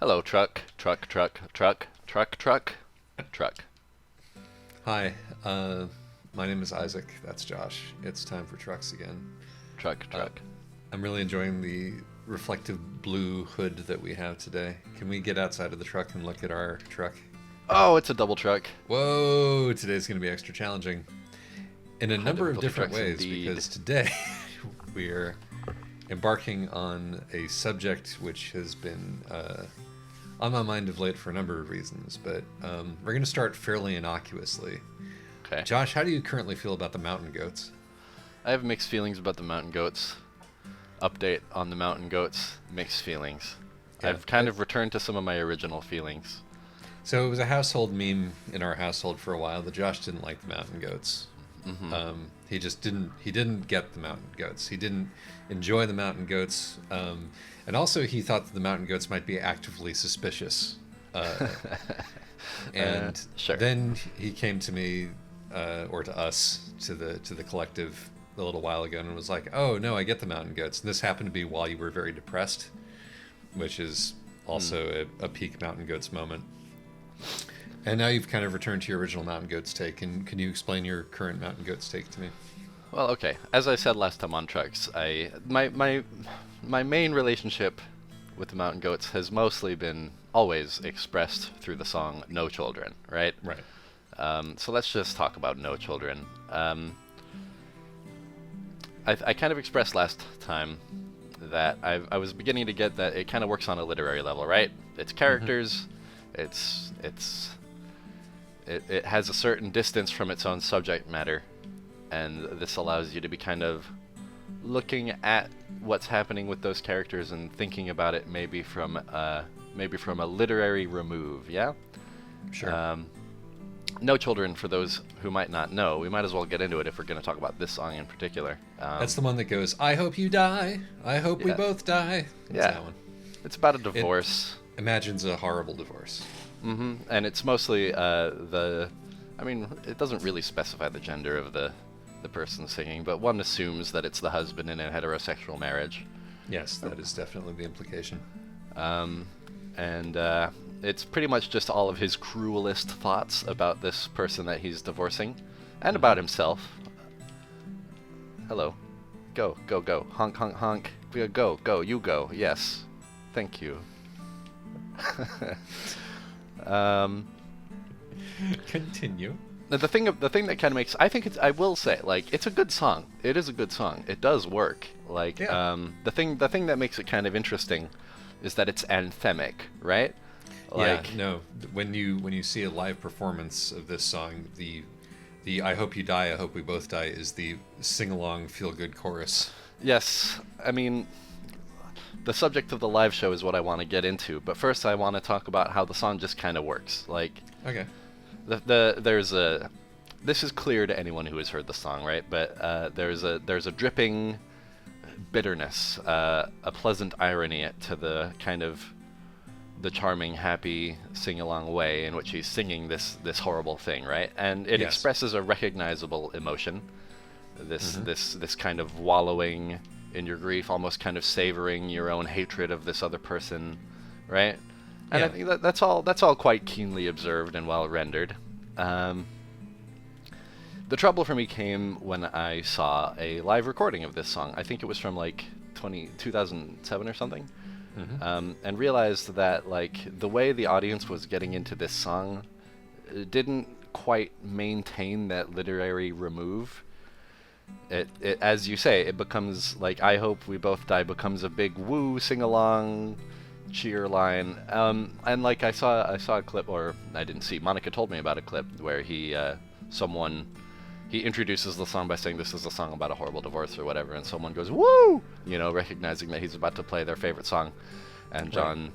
Hello, truck, truck, truck, truck, truck, truck, truck. Hi, my name is Isaac. That's Josh. It's time for trucks again. Truck, Uh, truck. I'm really enjoying the reflective blue hood that we have today. Can we get outside of the truck and look at our truck? Oh, it's a double truck. Whoa, today's going to be extra challenging in a High number of difficulty different trucks ways indeed. because today we're embarking on a subject which has been on my mind of late for a number of reasons, but we're going to start fairly innocuously. Okay. Josh, how do you currently feel about the mountain goats? I have mixed feelings about the mountain goats. Update on the mountain goats. Mixed feelings. Yeah, I've kind of returned to some of my original feelings. So it was a household meme in our household for a while that Josh didn't like the mountain goats. Hmm. He just didn't. He didn't get the mountain goats. He didn't enjoy the mountain goats, and also he thought that the mountain goats might be actively suspicious. And Sure. then he came to me, or to us, to the collective a little while ago, and was like, "Oh no, I get the mountain goats." And this happened to be while you were very depressed, which is also a peak mountain goats moment. And now you've kind of returned to your original mountain goats take. And can you explain your current mountain goats take to me? Well, okay. As I said last time on trucks, my main relationship with the mountain goats has mostly been always expressed through the song "No Children," right? Right. So let's just talk about "No Children." I kind of expressed last time that I was beginning to get that it kind of works on a literary level, right? It's characters, it has a certain distance from its own subject matter, and this allows you to be kind of looking at what's happening with those characters and thinking about it maybe from a literary remove, yeah? Sure. No Children, for those who might not know, we might as well get into it if we're going to talk about this song in particular. That's the one that goes, "I hope you die. I hope we Yeah. both die." That's Yeah. that one. It's about a divorce. Imagines a horrible divorce. And it's mostly I mean, it doesn't really specify the gender of the person singing, but one assumes that it's the husband in a heterosexual marriage. Yes, that is definitely the implication. And it's pretty much just all of his cruelest thoughts about this person that he's divorcing, and about himself. Hello. Go, go, go. Honk, honk, honk. Go, go, you go. Yes. Thank you. Continue. The thing that kind of makes, I think I will say, like, it's a good song. It is a good song. It does work. Like, Yeah. the thing that makes it kind of interesting is that it's anthemic, right? Like, Yeah, no. When you see a live performance of this song, the "I hope you die, I hope we both die" is the sing-along feel-good chorus. yes, I mean, the subject of the live show is what I want to get into, but first I want to talk about how the song just kind of works. Like, Okay. this is clear to anyone who has heard the song, right? But there's a dripping bitterness, a pleasant irony to the kind of the charming, happy, sing-along way in which he's singing this horrible thing, right? And it Yes. expresses a recognizable emotion. This kind of wallowing in your grief, almost kind of savoring your own hatred of this other person, right? And I Yeah. think that's all quite keenly observed and well rendered. The trouble for me came when I saw a live recording of this song. I think it was from like 2007 or something. And realized that like the way the audience was getting into this song didn't quite maintain that literary remove. It as you say, it becomes like "I hope we both die" becomes a big woo sing along cheer line. And like I saw a clip, or I didn't see. Monica told me about a clip where he introduces the song by saying this is a song about a horrible divorce or whatever, and someone goes "woo," recognizing that he's about to play their favorite song, and John,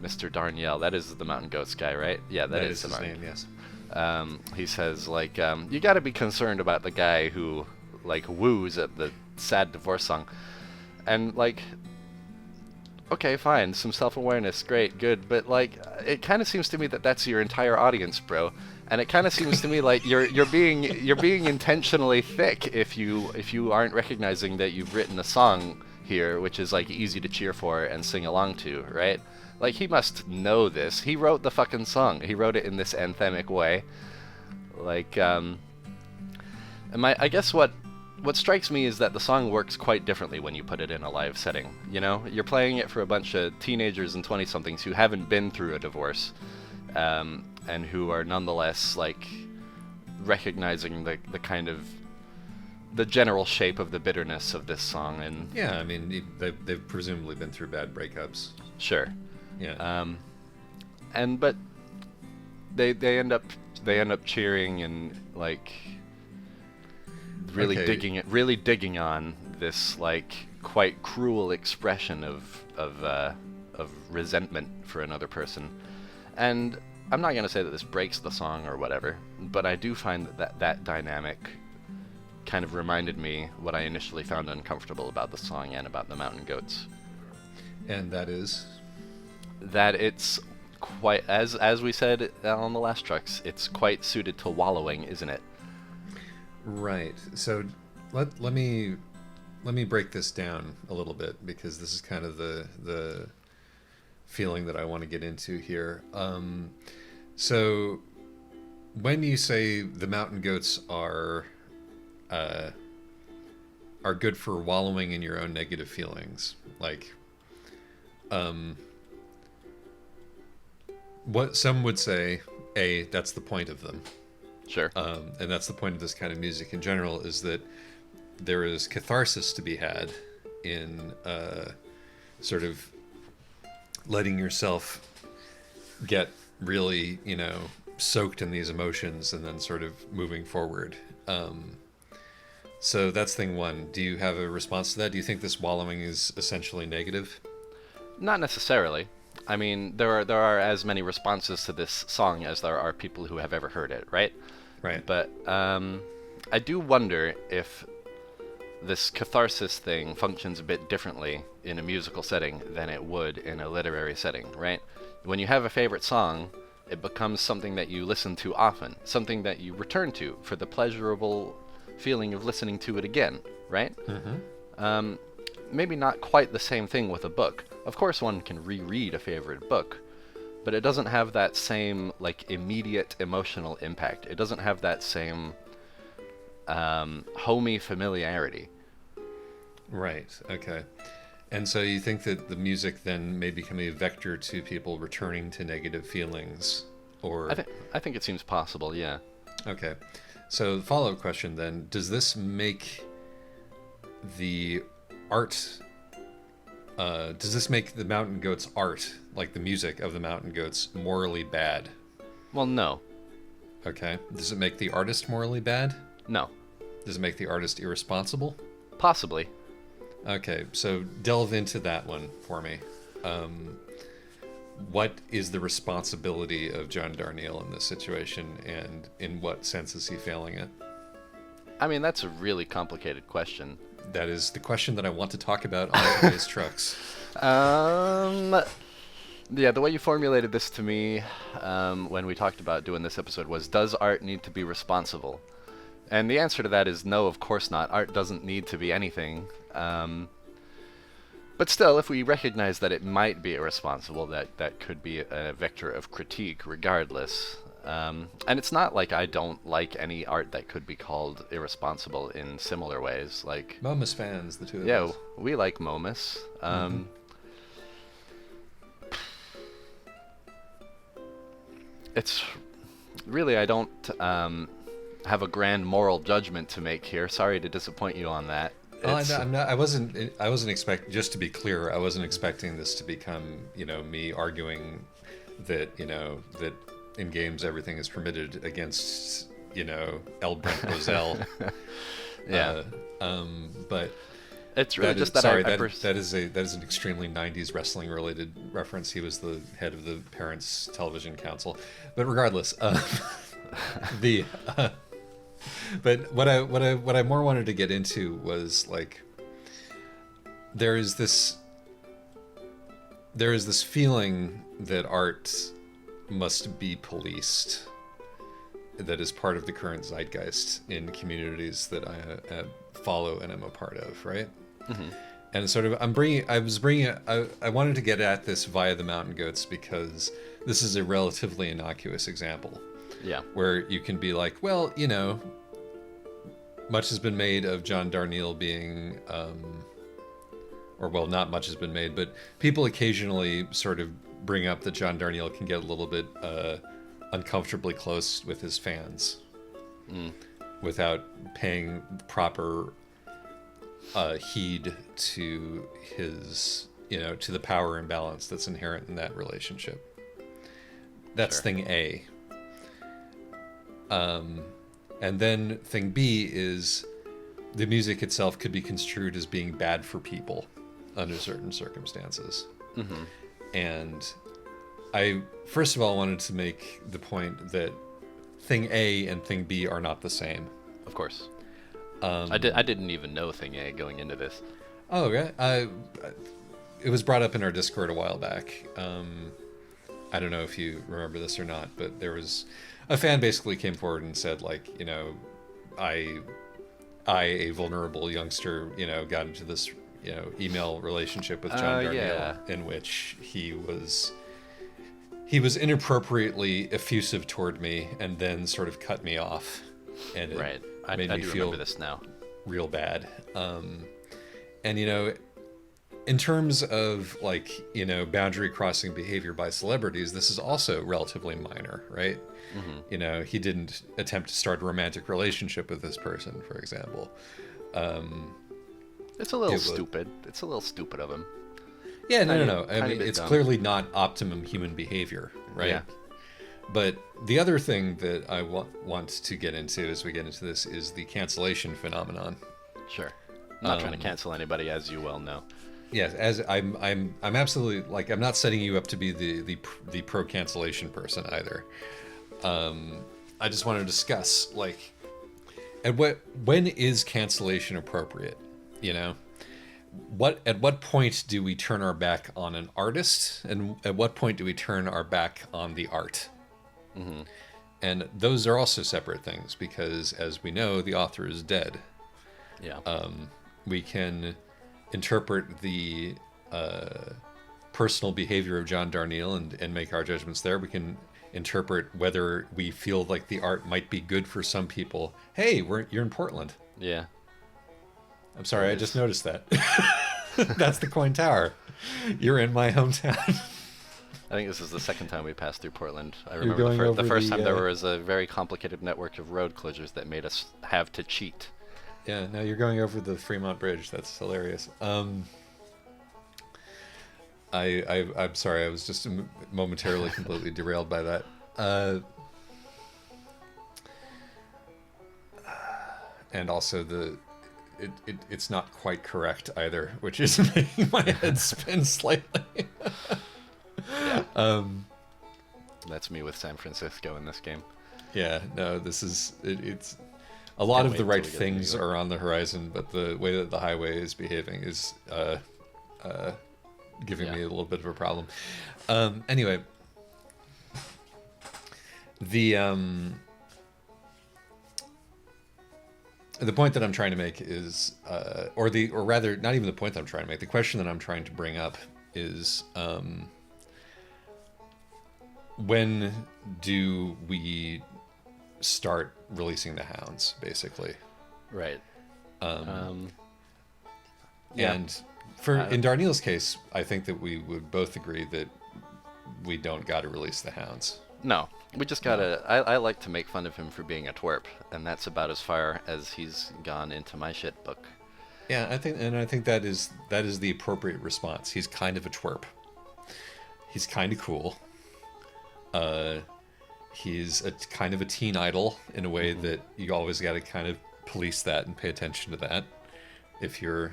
Mr. Darnielle, that is the Mountain Goats guy, right? Yeah, That is is the his Mountain. name, yes. He says like, you got to be concerned about the guy who like woos at the sad divorce song, and like, okay, fine, some self-awareness, great, good, but like, it kind of seems to me that that's your entire audience, bro. And it kind of seems to me like you're being intentionally thick if you aren't recognizing that you've written a song here, which is like easy to cheer for and sing along to, right? Like, he must know this. He wrote the fucking song. He wrote it in this anthemic way. Like, and I guess what strikes me is that the song works quite differently when you put it in a live setting. You know, you're playing it for a bunch of teenagers and 20-somethings who haven't been through a divorce, and who are nonetheless like recognizing the kind of the general shape of the bitterness of this song. And yeah, I mean, they've presumably been through bad breakups. Sure. Yeah. But they end up cheering and like really digging on this like quite cruel expression of resentment for another person. And I'm not gonna say that this breaks the song or whatever, but I do find that dynamic kind of reminded me what I initially found uncomfortable about the song and about the Mountain Goats. And that is that it's quite, as we said on the last trucks, it's quite suited to wallowing, isn't it? Right. So let me break this down a little bit, because this is kind of the feeling that I want to get into here. So when you say the Mountain Goats are good for wallowing in your own negative feelings, like what some would say, that's the point of them. Sure. And that's the point of this kind of music in general, is that there is catharsis to be had in sort of letting yourself get really, soaked in these emotions and then sort of moving forward. So that's thing one. Do you have a response to that? Do you think this wallowing is essentially negative? Not necessarily. I mean, there are as many responses to this song as there are people who have ever heard it, right? Right. But I do wonder if this catharsis thing functions a bit differently in a musical setting than it would in a literary setting, right? When you have a favorite song, it becomes something that you listen to often, something that you return to for the pleasurable feeling of listening to it again, right? Mm-hmm. Maybe not quite the same thing with a book. Of course, one can reread a favorite book, but it doesn't have that same like immediate emotional impact. It doesn't have that same homey familiarity. Right. Okay. And so you think that the music then may become a vector to people returning to negative feelings, or? I think it seems possible. Yeah. Okay. So the follow-up question then: does this make the art? Does this make the Mountain Goats art, like the music of the Mountain Goats, morally bad? Well, no. Okay. Does it make the artist morally bad? No. Does it make the artist irresponsible? Possibly. Okay, so delve into that one for me. What is the responsibility of John Darnielle in this situation, and in what sense is he failing it? I mean, that's a really complicated question. That is the question that I want to talk about on today's trucks. Yeah, the way you formulated this to me when we talked about doing this episode was, does art need to be responsible? And the answer to that is no, of course not. Art doesn't need to be anything. But still, if we recognize that it might be irresponsible, that could be a vector of critique regardless. And it's not like I don't like any art that could be called irresponsible in similar ways. Like Momus fans, the two of us. Yeah, we like Momus. It's really, I don't have a grand moral judgment to make here. Sorry to disappoint you on that. I wasn't expecting, just to be clear, I wasn't expecting this to become, me arguing that, that in games everything is permitted against, L. Brent Bozell. Yeah. But it's really just that that is an extremely 90s wrestling related reference. He was the head of the Parents Television Council. But regardless, but what I more wanted to get into was like there is this feeling that art must be policed, that is part of the current zeitgeist in communities that I follow and am a part of, right? Mm-hmm. And sort of, I wanted to get at this via the Mountain Goats because this is a relatively innocuous example. Yeah. Where you can be like, well, much has been made of John Darnielle being, or well, not much has been made, but people occasionally sort of bring up that John Darnielle can get a little bit uncomfortably close with his fans without paying proper heed to his, to the power imbalance that's inherent in that relationship. That's Sure. thing A. And then thing B is the music itself could be construed as being bad for people under certain circumstances. Mm-hmm. And I, first of all, wanted to make the point that thing A and thing B are not the same. Of course. I didn't even know thing A going into this. Oh, okay. It was brought up in our Discord a while back. I don't know if you remember this or not, but there was a fan basically came forward and said, like, I, a vulnerable youngster, got into this, email relationship with John Darnielle, yeah. in which he was inappropriately effusive toward me and then sort of cut me off. And it Right. made I me do feel remember this now. real bad. And in terms of like, boundary crossing behavior by celebrities, this is also relatively minor, right? Mm-hmm. He didn't attempt to start a romantic relationship with this person, for example. It's a little It would- stupid. It's a little stupid of him. Yeah, no. I Tiny mean, bit it's dumb. clearly not optimum human behavior, right? Yeah. But the other thing that I want to get into as we get into this is the cancellation phenomenon. Sure. I'm not trying to cancel anybody, as you well know. Yes, as I'm absolutely, like, I'm not setting you up to be the pro cancellation person either. I just want to discuss, like, when is cancellation appropriate? At what point do we turn our back on an artist, and at what point do we turn our back on the art? Mm-hmm. And those are also separate things because, as we know, the author is dead. Yeah. We can interpret the personal behavior of John Darnielle and make our judgments there. We can interpret whether we feel like the art might be good for some people. Hey, you're in Portland. Yeah. I'm sorry, It I is. just noticed that. That's the Coin Tower. You're in my hometown. I think this is the second time we passed through Portland. I You're remember going the over first the, time there was a very complicated network of road closures that made us have to cheat. Yeah, no, you're going over the Fremont Bridge. That's hilarious. I'm sorry, I was just momentarily completely derailed by that. And also it's not quite correct either, which is making my head spin slightly. Yeah. That's me with San Francisco in this game. Yeah, no, this is it's a lot Can't of the wait right till we get to New things York. are on the horizon, but the way that the highway is behaving is giving Yeah. me a little bit of a problem. Anyway, the point that I'm trying to make is, or rather, not even the point that I'm trying to make. The question that I'm trying to bring up is, when do we start releasing the hounds, basically? Right. Yeah. And in Darnielle's case, I think that we would both agree that we don't got to release the hounds. No, we just gotta. I like to make fun of him for being a twerp, and that's about as far as he's gone into my shit book. Yeah, I think that is the appropriate response. He's kind of a twerp. He's kind of cool. He's a kind of a teen idol in a way that you always got to kind of police that and pay attention to that. If you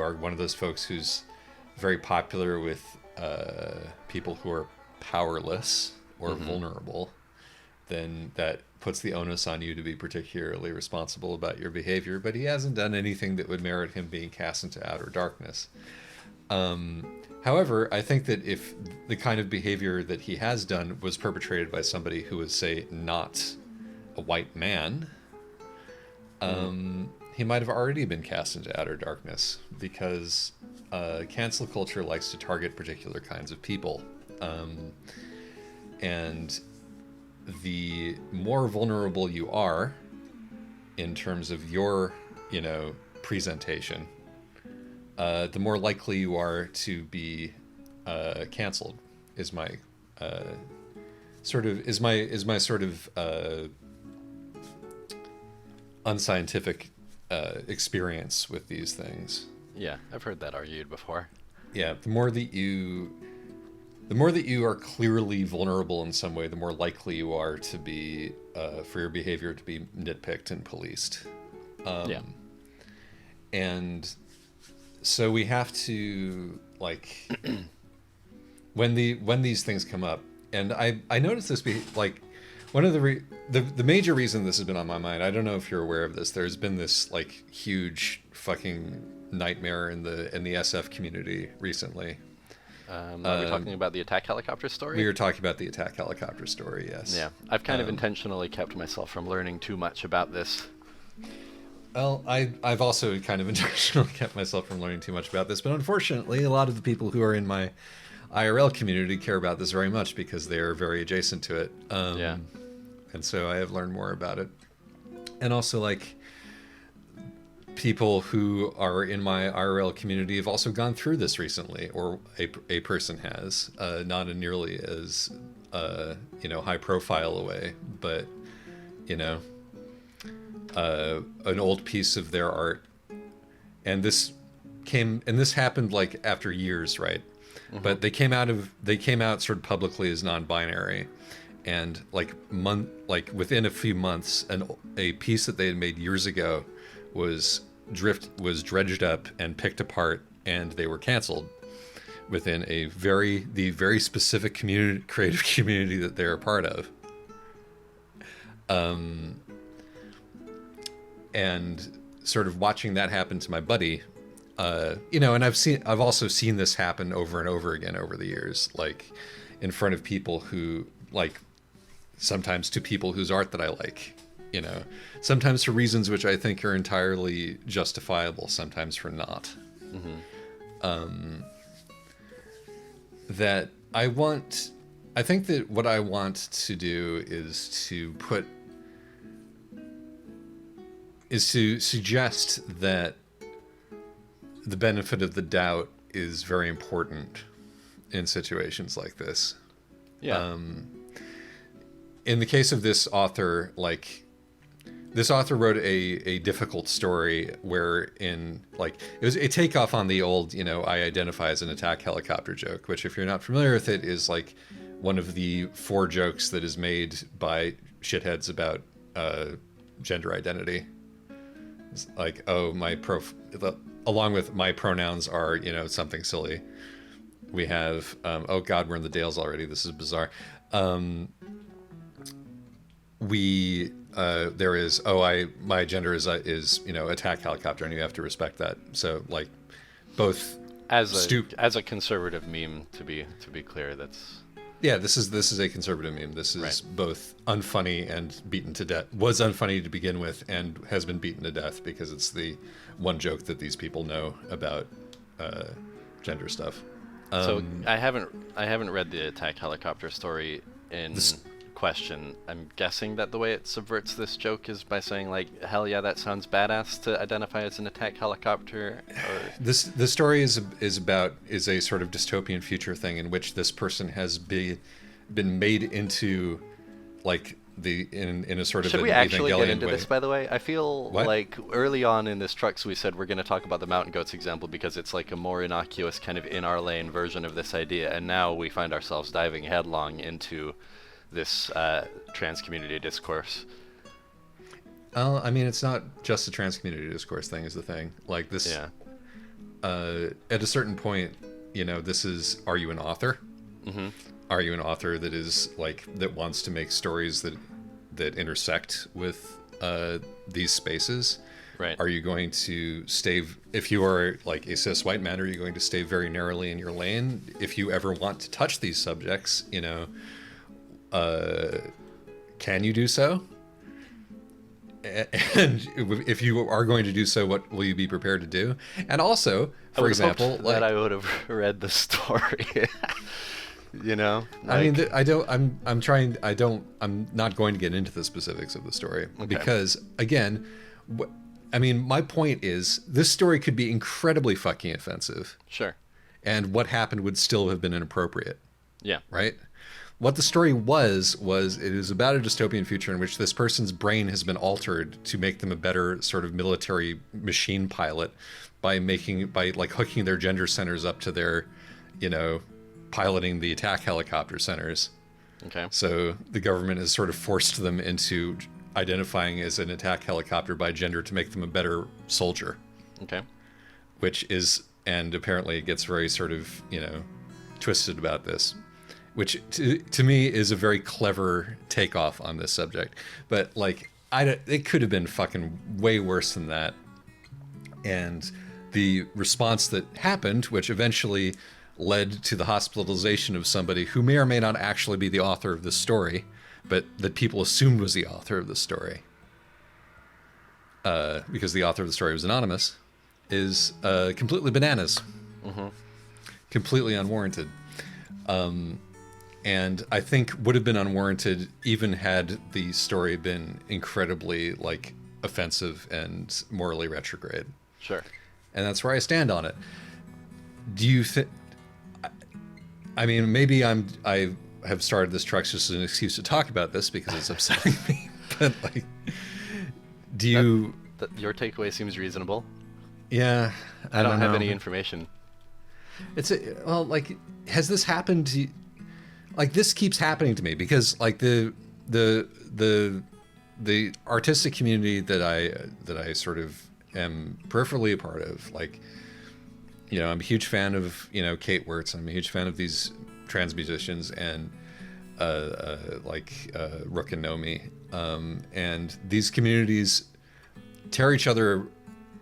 are one of those folks who's very popular with people who are powerless or vulnerable, then that puts the onus on you to be particularly responsible about your behavior. But he hasn't done anything that would merit him being cast into outer darkness. However, I think that if the kind of behavior that he has done was perpetrated by somebody who was, say, not a white man, he might have already been cast into outer darkness, because cancel culture likes to target particular kinds of people. And the more vulnerable you are in terms of your, presentation, the more likely you are to be canceled. Is my sort of unscientific experience with these things. Yeah, I've heard that argued before. Yeah, the more that you are clearly vulnerable in some way, the more likely you are to be for your behavior to be nitpicked and policed. Yeah. And so we have to, like, when these things come up, and I noticed this one of the major reason this has been on my mind. I don't know if you're aware of this. There's been this like huge fucking nightmare in the SF community recently. Are we talking about the attack helicopter story? We were talking about the attack helicopter story, yes. Yeah, I've kind of intentionally kept myself from learning too much about this. Well, I've also kind of intentionally kept myself from learning too much about this, but unfortunately, a lot of the people who are in my IRL community care about this very much because they are very adjacent to it. Yeah. And so I have learned more about it. And also, like, people who are in my IRL community have also gone through this recently, or a person has, not in nearly as, high profile a way, but, an old piece of their art. And this happened like after years, right? Mm-hmm. But they came out sort of publicly as non-binary, and within a few months, a piece that they had made years ago was dredged up and picked apart, and they were canceled within the very specific creative community that they're a part of. And sort of watching that happen to my buddy, and I've also seen this happen over and over again over the years, like in front of people who, like, sometimes to people whose art that I like, sometimes for reasons which I think are entirely justifiable, sometimes for not. Mm-hmm. I think that what I want to do is to suggest that the benefit of the doubt is very important in situations like this. Yeah. In the case of this author, this author wrote a difficult story wherein, like, it was a takeoff on the old, I identify as an attack helicopter joke, which, if you're not familiar with it, is like one of the 4 jokes that is made by shitheads about gender identity. It's like, oh, along with my pronouns are, something silly. We have, oh God, we're in the Dales already. This is bizarre. There is, my gender is attack helicopter, and you have to respect that. So, like, both as a conservative meme, to be clear, that's. Yeah, this is a conservative meme. This is right. Both unfunny and beaten to death. Was unfunny to begin with and has been beaten to death because it's the one joke that these people know about gender stuff. So I haven't read the attack helicopter story in question. I'm guessing that the way it subverts this joke is by saying, like, hell yeah, that sounds badass to identify as an attack helicopter. The story is a sort of dystopian future thing in which this person has been made into, like, in a sort of. Should we actually get into this, by the way? I feel what? like early on in this Trucks we said we're going to talk about the mountain goats example because it's like a more innocuous, kind of in our lane version of this idea, and now we find ourselves diving headlong into this trans community discourse. Well, I mean, it's not just a trans community discourse thing is the thing. Like this, yeah. At a certain point, this is, are you an author? Mm-hmm. Are you an author that is that wants to make stories that intersect with these spaces? Right. Are you going to stay, if you are like a cis white man, are you going to stay very narrowly in your lane? If you ever want to touch these subjects, can you do so? and if you are going to do so, what will you be prepared to do? And also, for example, that I would have read the story. You know, I mean, I'm not going to get into the specifics of the story because, again, I mean, my point is this story could be incredibly fucking offensive. Sure. And what happened would still have been inappropriate. Yeah. Right? What the story was it is about a dystopian future in which this person's brain has been altered to make them a better sort of military machine pilot by hooking their gender centers up to their, piloting the attack helicopter centers. Okay. So the government has sort of forced them into identifying as an attack helicopter by gender to make them a better soldier. Okay. And apparently it gets very sort of, twisted about this, which to me is a very clever takeoff on this subject. But it could have been fucking way worse than that. And the response that happened, which eventually led to the hospitalization of somebody who may or may not actually be the author of this story, but that people assumed was the author of the story, because the author of the story was anonymous, is completely bananas. Mm-hmm. Completely unwarranted. And I think would have been unwarranted even had the story been incredibly offensive and morally retrograde. Sure. And that's where I stand on it. Do you think? I mean, maybe I have started this truck just as an excuse to talk about this because it's upsetting me. But do you? Your takeaway seems reasonable. Yeah, I don't have any information. Has this happened to you? This keeps happening to me because the artistic community that I sort of am peripherally a part of, I'm a huge fan of Kate Wirtz. I'm a huge fan of these trans musicians and Rook and Nomi, and these communities tear each other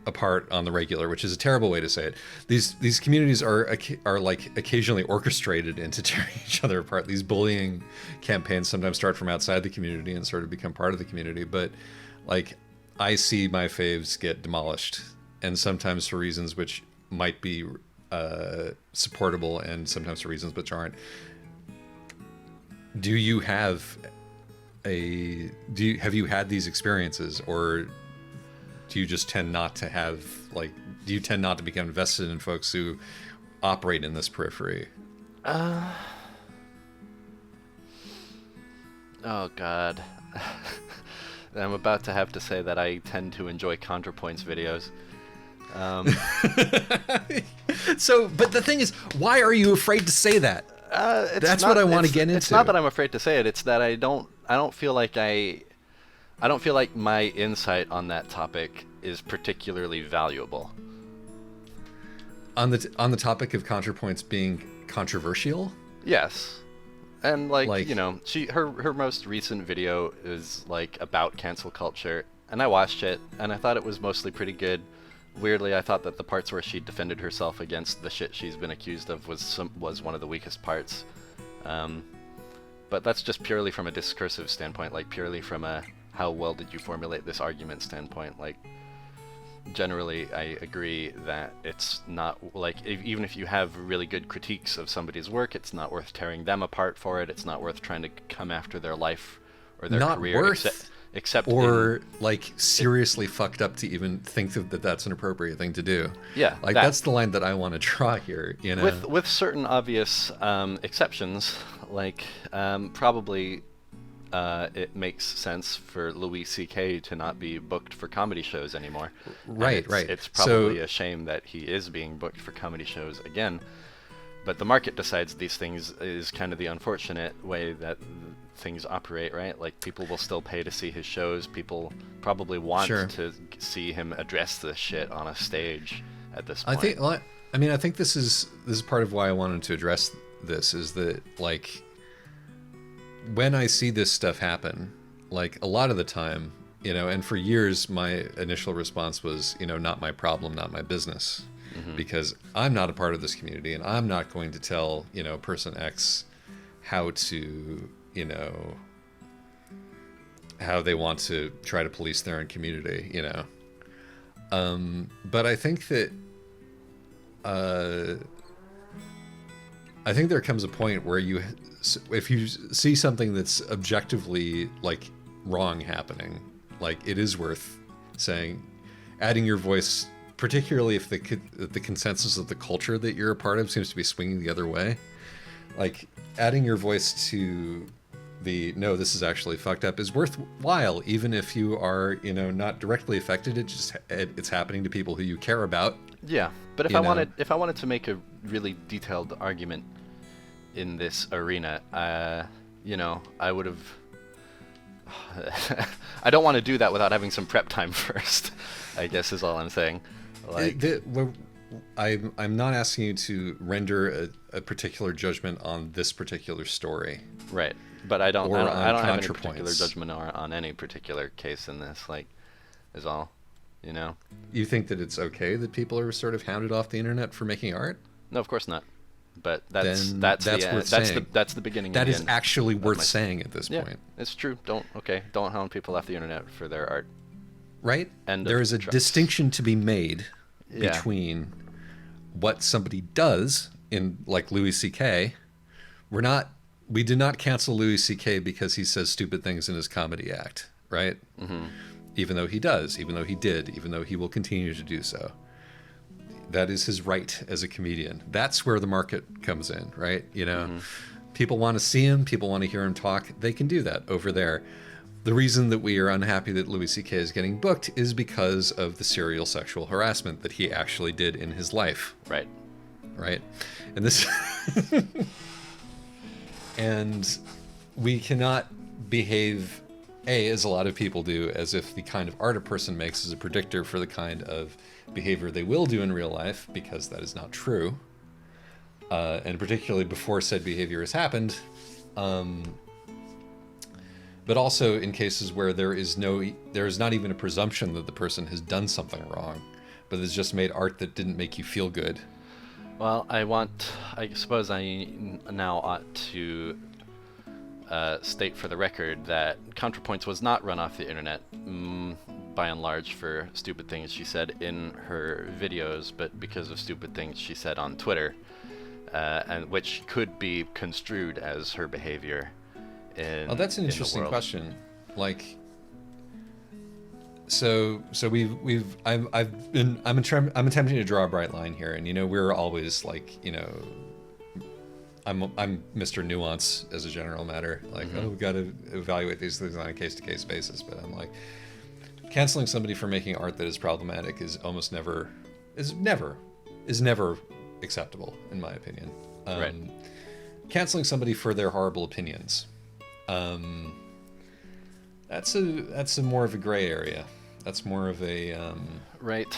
apart on the regular, which is a terrible way to say it. These communities are occasionally orchestrated into tearing each other apart. These bullying campaigns sometimes start from outside the community and sort of become part of the community. But I see my faves get demolished, and sometimes for reasons which might be supportable, and sometimes for reasons which aren't. Have you had these experiences, or do you just tend not to have do you tend not to become invested in folks who operate in this periphery? Oh God. I'm about to have to say that I tend to enjoy ContraPoints videos. But the thing is, why are you afraid to say that? That's what I want to get into. It's not that I'm afraid to say it. It's that I don't feel like my insight on that topic is particularly valuable. On the topic of ContraPoints being controversial? Yes. And her most recent video is about cancel culture, and I watched it and I thought it was mostly pretty good. Weirdly, I thought that the parts where she defended herself against the shit she's been accused of was one of the weakest parts. But that's just purely from a discursive standpoint, purely from a how well did you formulate this argument standpoint. Generally, I agree that it's not even if you have really good critiques of somebody's work, it's not worth tearing them apart for it. It's not worth trying to come after their life or their career. Except seriously fucked up to even think that that's an appropriate thing to do. Yeah, that's the line that I want to draw here. With certain obvious exceptions, probably it makes sense for Louis C.K. to not be booked for comedy shows anymore. Right. It's probably a shame that he is being booked for comedy shows again. But the market decides these things is kind of the unfortunate way that things operate, right? People will still pay to see his shows. People probably want to see him address this shit on a stage at this point. I think this is part of why I wanted to address this, is that when I see this stuff happen, a lot of the time, and for years my initial response was, not my problem, not my business. Mm-hmm. Because I'm not a part of this community, and I'm not going to tell, person X how to how they want to try to police their own community, you know. But I think that I think there comes a point where if you see something that's objectively like wrong happening, like it is worth saying, adding your voice, particularly if the consensus of the culture that you're a part of seems to be swinging the other way. Like adding your voice to the no, this is actually fucked up is worthwhile, even if you are, you know, not directly affected. It's happening to people who you care about. Yeah, but if I wanted to make a really detailed argument in this arena, you know, I would have. I don't want to do that without having some prep time first, I guess is all I'm saying. Like, I'm not asking you to render a particular judgment on this particular story. Right, but I don't have any particular judgment on any particular case in this, like, is all, you know? You think that it's okay that people are sort of hounded off the internet for making art? No, of course not. But that's the beginning. That is actually worth saying at this point. It's true. Don't hound people off the internet for their art. Right? And there is a distinction to be made between what somebody does in, like, Louis C.K. We did not cancel Louis C.K. because he says stupid things in his comedy act, right? Mm-hmm. Even though he does, even though he did, even though he will continue to do so. That is his right as a comedian. That's where the market comes in, right? You know, people want to see him, people want to hear him talk. They can do that over there. The reason that we are unhappy that Louis C.K. is getting booked is because of the serial sexual harassment that he actually did in his life. Right. Right. And this, and we cannot behave, as a lot of people do, as if the kind of art a person makes is a predictor for the kind of behavior they will do in real life, because that is not true. And particularly before said behavior has happened. But also in cases where there is not even a presumption that the person has done something wrong, but has just made art that didn't make you feel good. Well, I suppose I now ought to state for the record that ContraPoints was not run off the internet, by and large, for stupid things she said in her videos, but because of stupid things she said on Twitter, and which could be construed as her behavior. That's an interesting question. Like, so I'm attempting to draw a bright line here, and, you know, we're always like, you know, I'm Mr. Nuance as a general matter. Like, we've got to evaluate these things on a case-to-case basis. But I'm like, canceling somebody for making art that is problematic is never acceptable, in my opinion. Right. Canceling somebody for their horrible opinions, that's a more of a gray area. That's more of a right.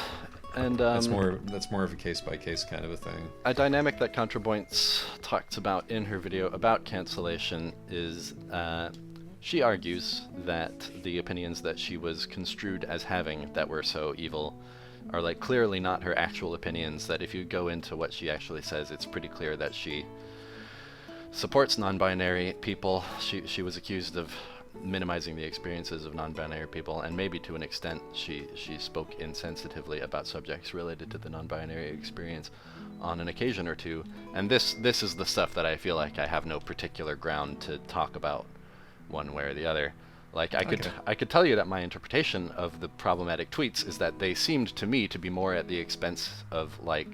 And that's more of a case-by-case kind of a thing. A dynamic that ContraPoints talks about in her video about cancellation is she argues that the opinions that she was construed as having that were so evil are, like, clearly not her actual opinions, that if you go into what she actually says, it's pretty clear that she supports non-binary people. She was accused of minimizing the experiences of non-binary people, and maybe to an extent she spoke insensitively about subjects related to the non-binary experience on an occasion or two. And this is the stuff that I feel like I have no particular ground to talk about one way or the other. Like, I could tell you that my interpretation of the problematic tweets is that they seemed to me to be more at the expense of, like,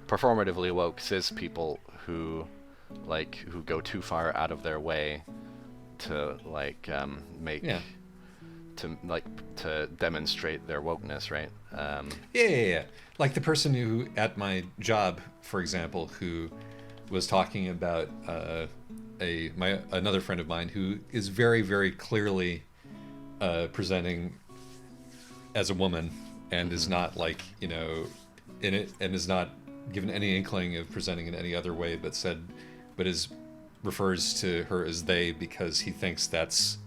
performatively woke cis people who go too far out of their way to, like, to demonstrate their wokeness, right? Yeah. Like the person who, at my job, for example, who was talking about another friend of mine who is very, very clearly presenting as a woman and is not, like, you know, in it, and is not given any inkling of presenting in any other way, but refers to her as they because he thinks that's,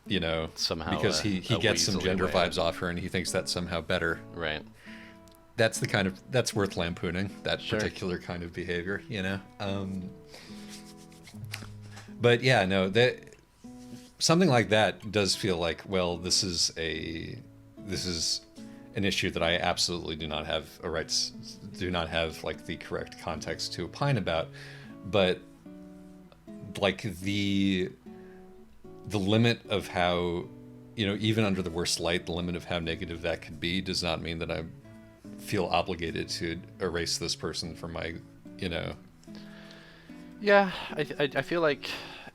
you know, somehow because he gets some gender vibes off her and he thinks that's somehow better. Right. That's worth lampooning, that particular kind of behavior, you know. But yeah, no, something like that does feel like, well, this is an issue that I absolutely do not have like the correct context to opine about. But like the limit of how, even under the worst light, the limit of how negative that could be does not mean that I feel obligated to erase this person from my, Yeah, I feel like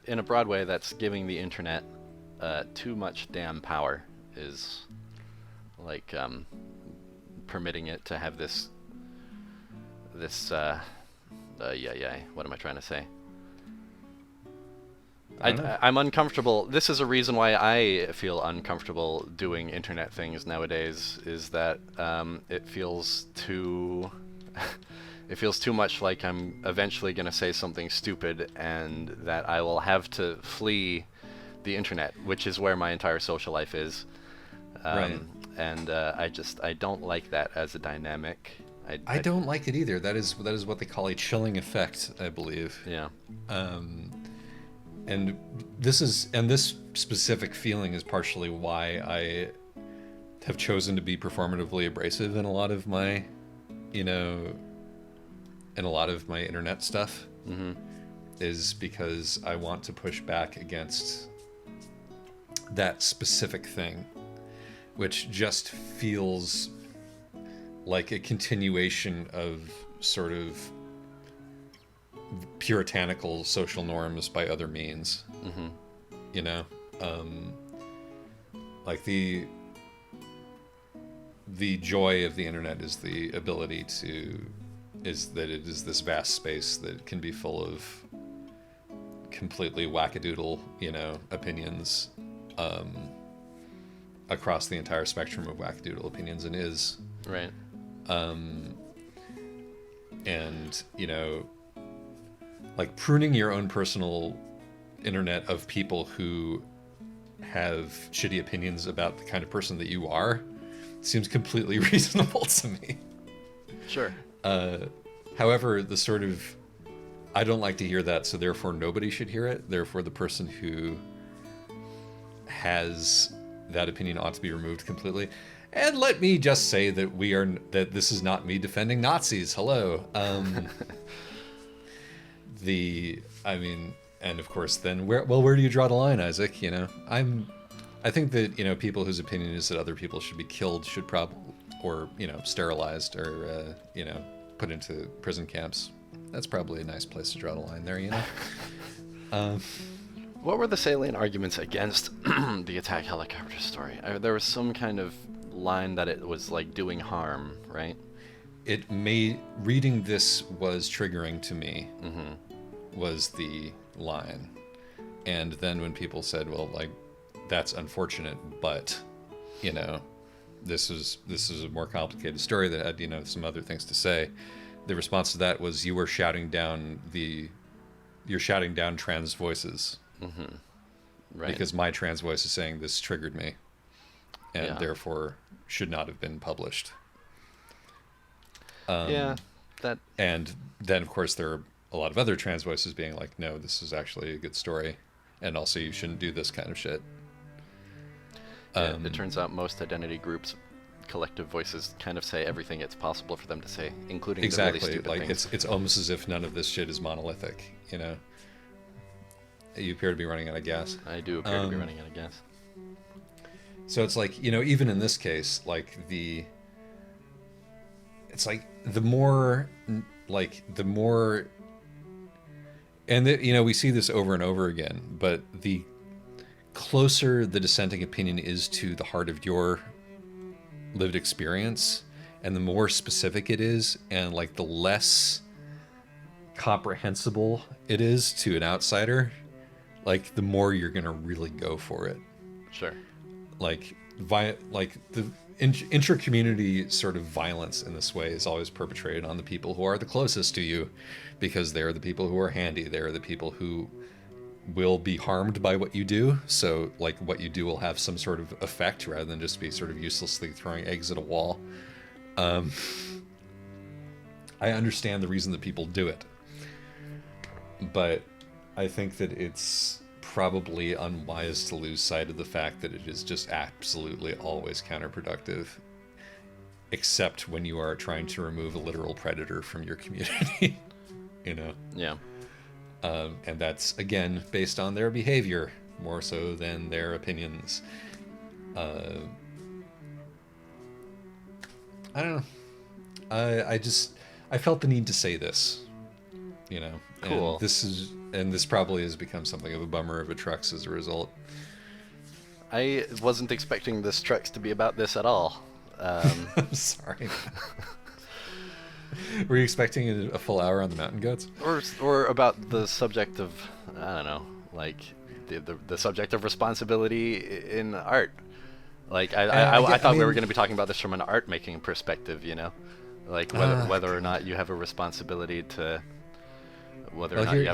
in a broad way that's giving the internet too much damn power, is like permitting it to have this what am I trying to say? I'm uncomfortable. This is a reason why I feel uncomfortable doing internet things nowadays, is that it feels too it feels too much like I'm eventually going to say something stupid, and that I will have to flee the internet, which is where my entire social life is. Right. And I don't like that as a dynamic. I don't like it either. That is what they call a chilling effect, I believe. Yeah. And this specific feeling is partially why I have chosen to be performatively abrasive in a lot of my, internet stuff. Mm-hmm. Is because I want to push back against that specific thing, which just feels like a continuation of sort of puritanical social norms by other means. Mm-hmm. Like the joy of the internet is the ability is that it is this vast space that can be full of completely wackadoodle, opinions, across the entire spectrum of wackadoodle opinions, and is Right. And like pruning your own personal internet of people who have shitty opinions about the kind of person that you are seems completely reasonable to me. Sure. However, the sort of, I don't like to hear that, so therefore nobody should hear it. Therefore, the person who has that opinion ought to be removed completely. And let me just say that that this is not me defending Nazis. Hello. And of course, then where do you draw the line, Isaac? I think that people whose opinion is that other people should be killed should probably, or sterilized, or put into prison camps. That's probably a nice place to draw the line there. What were the salient arguments against the attack helicopter story? There was some kind of line that it was like doing harm, right? Reading this was triggering to me. Mm-hmm. Was the line. And then when people said, well, like, that's unfortunate, but this is a more complicated story that had some other things to say, the response to that was, you're shouting down trans voices. Mm-hmm. Right. Because my trans voice is saying this triggered me, and therefore should not have been published. And then of course there are a lot of other trans voices being like, no, this is actually a good story, and also you shouldn't do this kind of shit. It turns out most identity groups' collective voices kind of say everything it's possible for them to say, including exactly. the really stupid like things. it's almost as if none of this shit is monolithic. You appear to be running out of gas. I do appear to be running out of gas. So it's like, even in this case, like it's like the more, and we see this over and over again, but the closer the dissenting opinion is to the heart of your lived experience, and the more specific it is, and like the less comprehensible it is to an outsider, like the more you're gonna really go for it. Sure. Like the intra-community sort of violence in this way is always perpetrated on the people who are the closest to you, because they're the people who are handy. They're the people who will be harmed by what you do. So like what you do will have some sort of effect rather than just be sort of uselessly throwing eggs at a wall. I understand the reason that people do it, but I think that it's probably unwise to lose sight of the fact that it is just absolutely always counterproductive, except when you are trying to remove a literal predator from your community. You know? Yeah. And that's, again, based on their behavior more so than their opinions. I don't know. I felt the need to say this, you know. Cool. And this probably has become something of a bummer of a Trux as a result. I wasn't expecting this Trux to be about this at all. I'm sorry. Were you expecting a full hour on the mountain goats? Or about the subject of, I don't know, like the subject of responsibility in art. Like I thought we were going to be talking about this from an art making perspective, you know, like whether or not you have a responsibility to,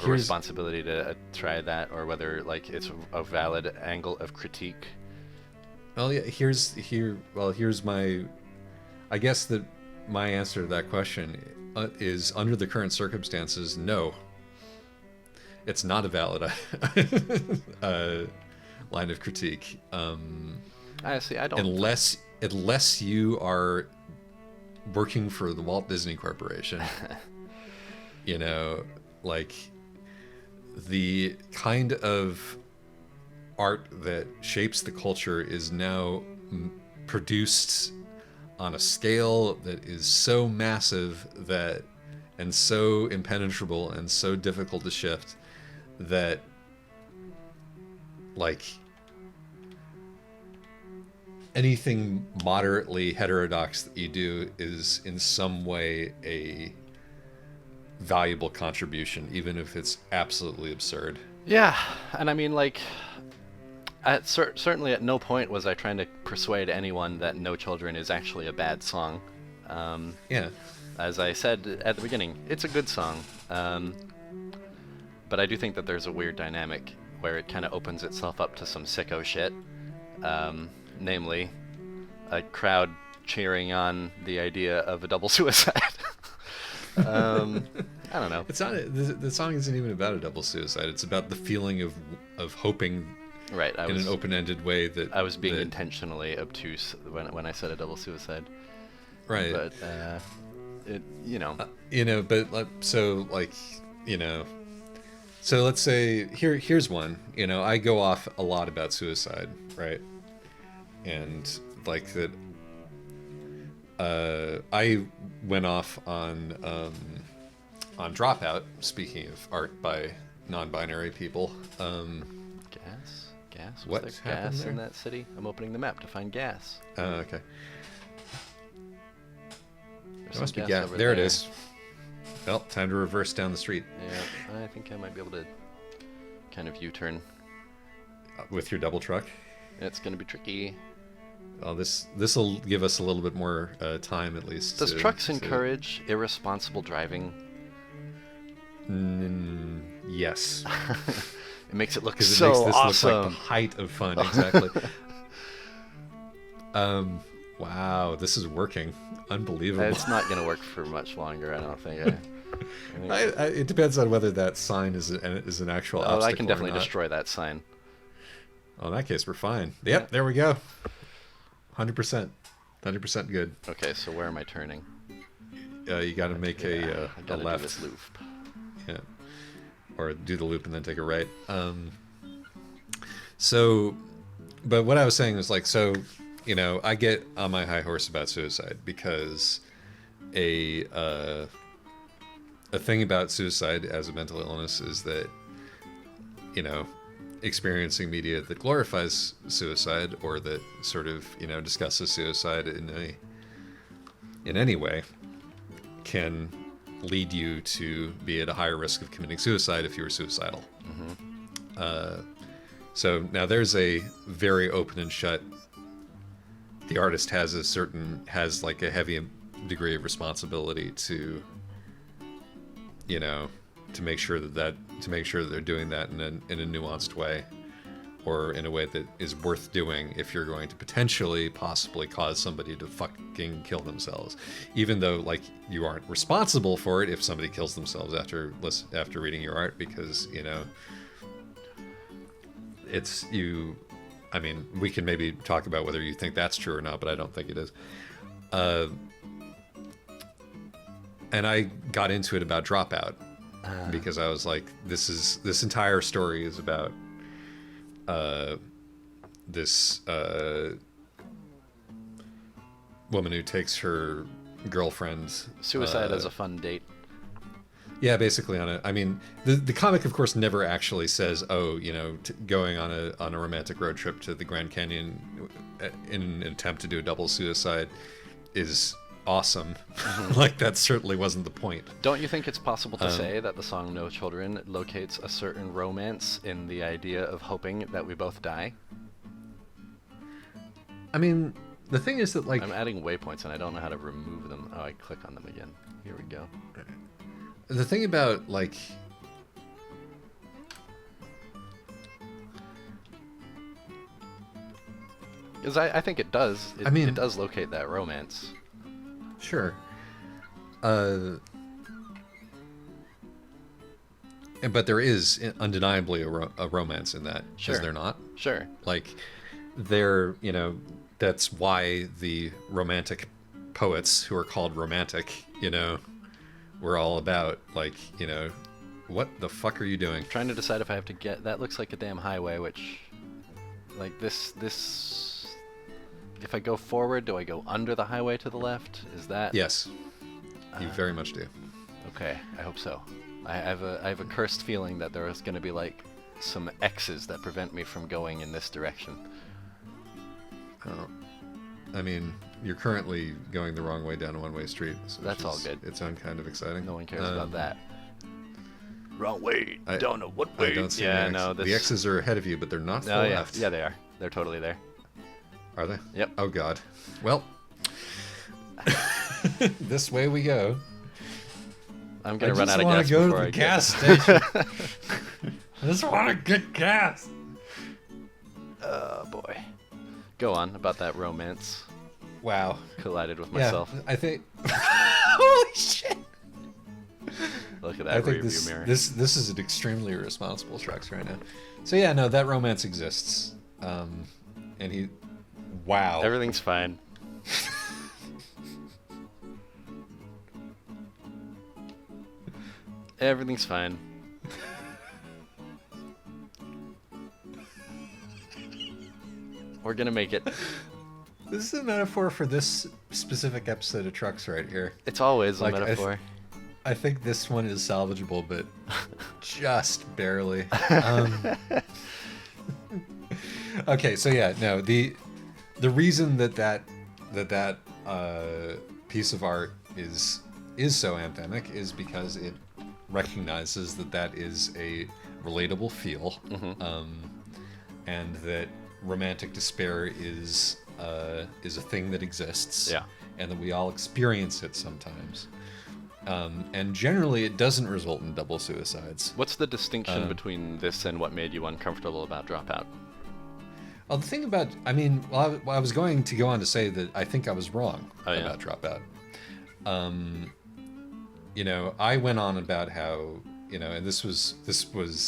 responsibility to try that, or whether like it's a valid angle of critique. Well, yeah. Here's my, I guess that my answer to that question is, under the current circumstances, no. It's not a valid line of critique. I don't. Unless you are working for the Walt Disney Corporation, you know, like the kind of art that shapes the culture is now produced on a scale that is so massive and so impenetrable and so difficult to shift that, like, anything moderately heterodox that you do is in some way a valuable contribution, even if it's absolutely absurd. Yeah, and I mean, like, certainly at no point was I trying to persuade anyone that No Children is actually a bad song. Yeah. As I said at the beginning, it's a good song. But I do think that there's a weird dynamic where it kind of opens itself up to some sicko shit. Namely, a crowd cheering on the idea of a double suicide. I don't know. It's not. The song isn't even about a double suicide. It's about the feeling of hoping, right? In an open-ended way that I was being intentionally obtuse when I said a double suicide. Right. But So let's say here's one. You know, I go off a lot about suicide, right? And like that, I went off on Dropout. Speaking of art by non-binary people, gas. What Was there happened gas there? in that city? I'm opening the map to find gas. Okay. There's There some must be gas gas. over There it is. Well, time to reverse down the street Yeah, I think I might be able to kind of U-turn. with your double truck. It's gonna be tricky. Well, this will give us a little bit more time, at least. Does trucks encourage irresponsible driving? Yes. It makes it look Because so it makes this awesome. look like the height of fun. Exactly. Wow, this is working. Unbelievable. It's not gonna work for much longer, I don't think. It depends on whether that sign is an actual obstacle. I can definitely or not. destroy that sign. Oh, in that case, we're fine. Yep, Yeah. there we go. 100%. 100% good. Okay, so where am I turning? You got to make a I gotta left. do this loop. Yeah. Or do the loop and then take a right. So, but what I was saying was like, so, you know, I get on my high horse about suicide because a thing about suicide as a mental illness is that, you know, experiencing media that glorifies suicide or that sort of, you know, discusses suicide in any way can lead you to be at a higher risk of committing suicide if you were suicidal. Mm-hmm. So now there's a very open and shut. The artist has like a heavy degree of responsibility to, you know, to make sure that they're doing that in a nuanced way, or in a way that is worth doing if you're going to possibly cause somebody to fucking kill themselves, even though like you aren't responsible for it if somebody kills themselves after reading your art, because, you know, it's you. I mean, we can maybe talk about whether you think that's true or not, but I don't think it is. And I got into it about Dropout because I was like, this entire story is about this woman who takes her girlfriend. Suicide as a fun date. Yeah, basically I mean, the comic, of course, never actually says, oh, going on a romantic road trip to the Grand Canyon in an attempt to do a double suicide is awesome. Like, that certainly wasn't the point. Don't you think it's possible to say that the song No Children locates a certain romance in the idea of hoping that we both die? I mean, the thing is that, like... I'm adding waypoints and I don't know how to remove them. Oh, I click on them again. Here we go. The thing about, like... Because I think it does. I mean... It does locate that romance. Sure. But there is undeniably a romance in that. Sure. Is there not? Sure. Like, that's why the romantic poets who are called romantic, we're all about, like, what the fuck are you doing? Trying to decide if I have to get... That looks like a damn highway, which... Like, this... If I go forward, do I go under the highway to the left? Is that... Yes. You very much do. Okay, I hope so. I have a cursed feeling that there is going to be, like, some X's that prevent me from going in this direction. Oh. I mean, you're currently going the wrong way down a one-way street. So that's all good. Its own kind of exciting. No one cares about that. Wrong way. Don't know what way. I don't see yeah, any no. The X's are ahead of you, but they're not full left. Yeah, they are. They're totally there. Are they? Yep. Oh, God. Well, this way we go. I'm going to run out of gas before before I get to the gas station. I just want to get gas. Oh, boy. Go on about that romance. Wow. Collided with myself. Yeah, I think... Holy shit! Look at that rearview mirror. This is an extremely irresponsible Shrex right now. So yeah, no, that romance exists. And he... Wow. Everything's fine. Everything's fine. We're gonna make it. This is a metaphor for this specific episode of Trucks right here. It's always a metaphor. I think this one is salvageable, but just barely. Okay, so yeah, no, the reason that piece of art is so anthemic is because it recognizes that is a relatable feel, and that romantic despair is a thing that exists, and that we all experience it sometimes. And generally, it doesn't result in double suicides. What's the distinction between this and what made you uncomfortable about Dropout? Well, the thing about, I mean, well, I was going to go on to say that I think I was wrong about Dropout. I went on about how, and this was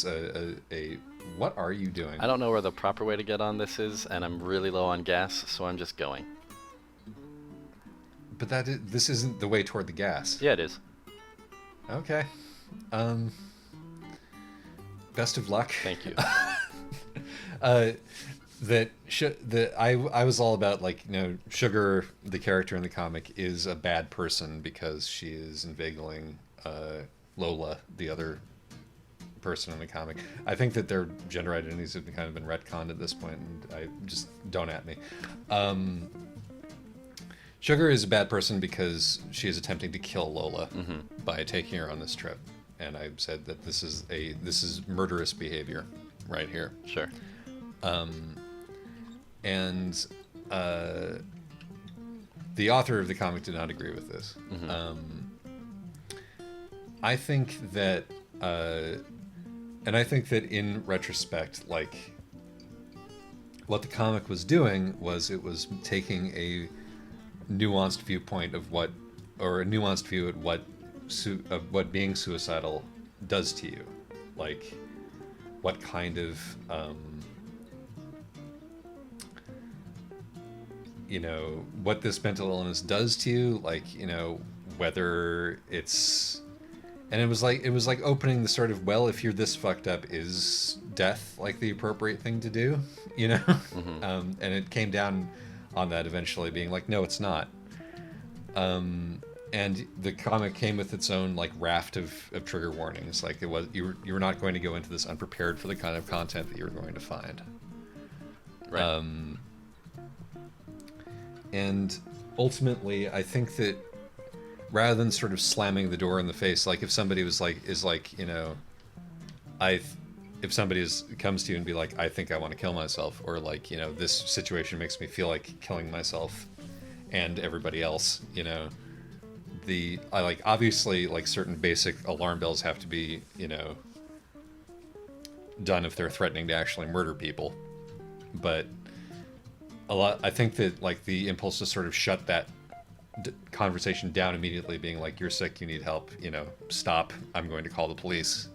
a what are you doing? I don't know where the proper way to get on this is, and I'm really low on gas, so I'm just going. But this isn't the way toward the gas. Yeah, it is. Okay. Best of luck. Thank you. I was all about, like, Sugar, the character in the comic, is a bad person because she is inveigling Lola, the other person in the comic. I think that their gender identities have kind of been retconned at this point, and I just don't at me. Sugar is a bad person because she is attempting to kill Lola by taking her on this trip, and I said that this is murderous behavior right here. Sure. And the author of the comic did not agree with this. I think that, and I think that in retrospect, like, what the comic was doing was it was taking a nuanced viewpoint of a nuanced view at what being suicidal does to you, like what kind of you know, what this mental illness does to you, like, you know, whether it's, and it was like opening the sort of, well, if you're this fucked up, is death like the appropriate thing to do, you know? Mm-hmm. And it came down on that eventually, being like, no, it's not. And the comic came with its own like raft of trigger warnings. Like it was, you were not going to go into this unprepared for the kind of content that you were going to find. Right. And ultimately, I think that rather than sort of slamming the door in the face, like if somebody was like, is like, you know, if somebody comes to you and be like, I think I want to kill myself, or like, you know, this situation makes me feel like killing myself and everybody else, you know, I like, obviously like certain basic alarm bells have to be, you know, done if they're threatening to actually murder people. But I think that like the impulse to sort of shut that conversation down immediately, being like, you're sick, you need help, you know, stop, I'm going to call the police,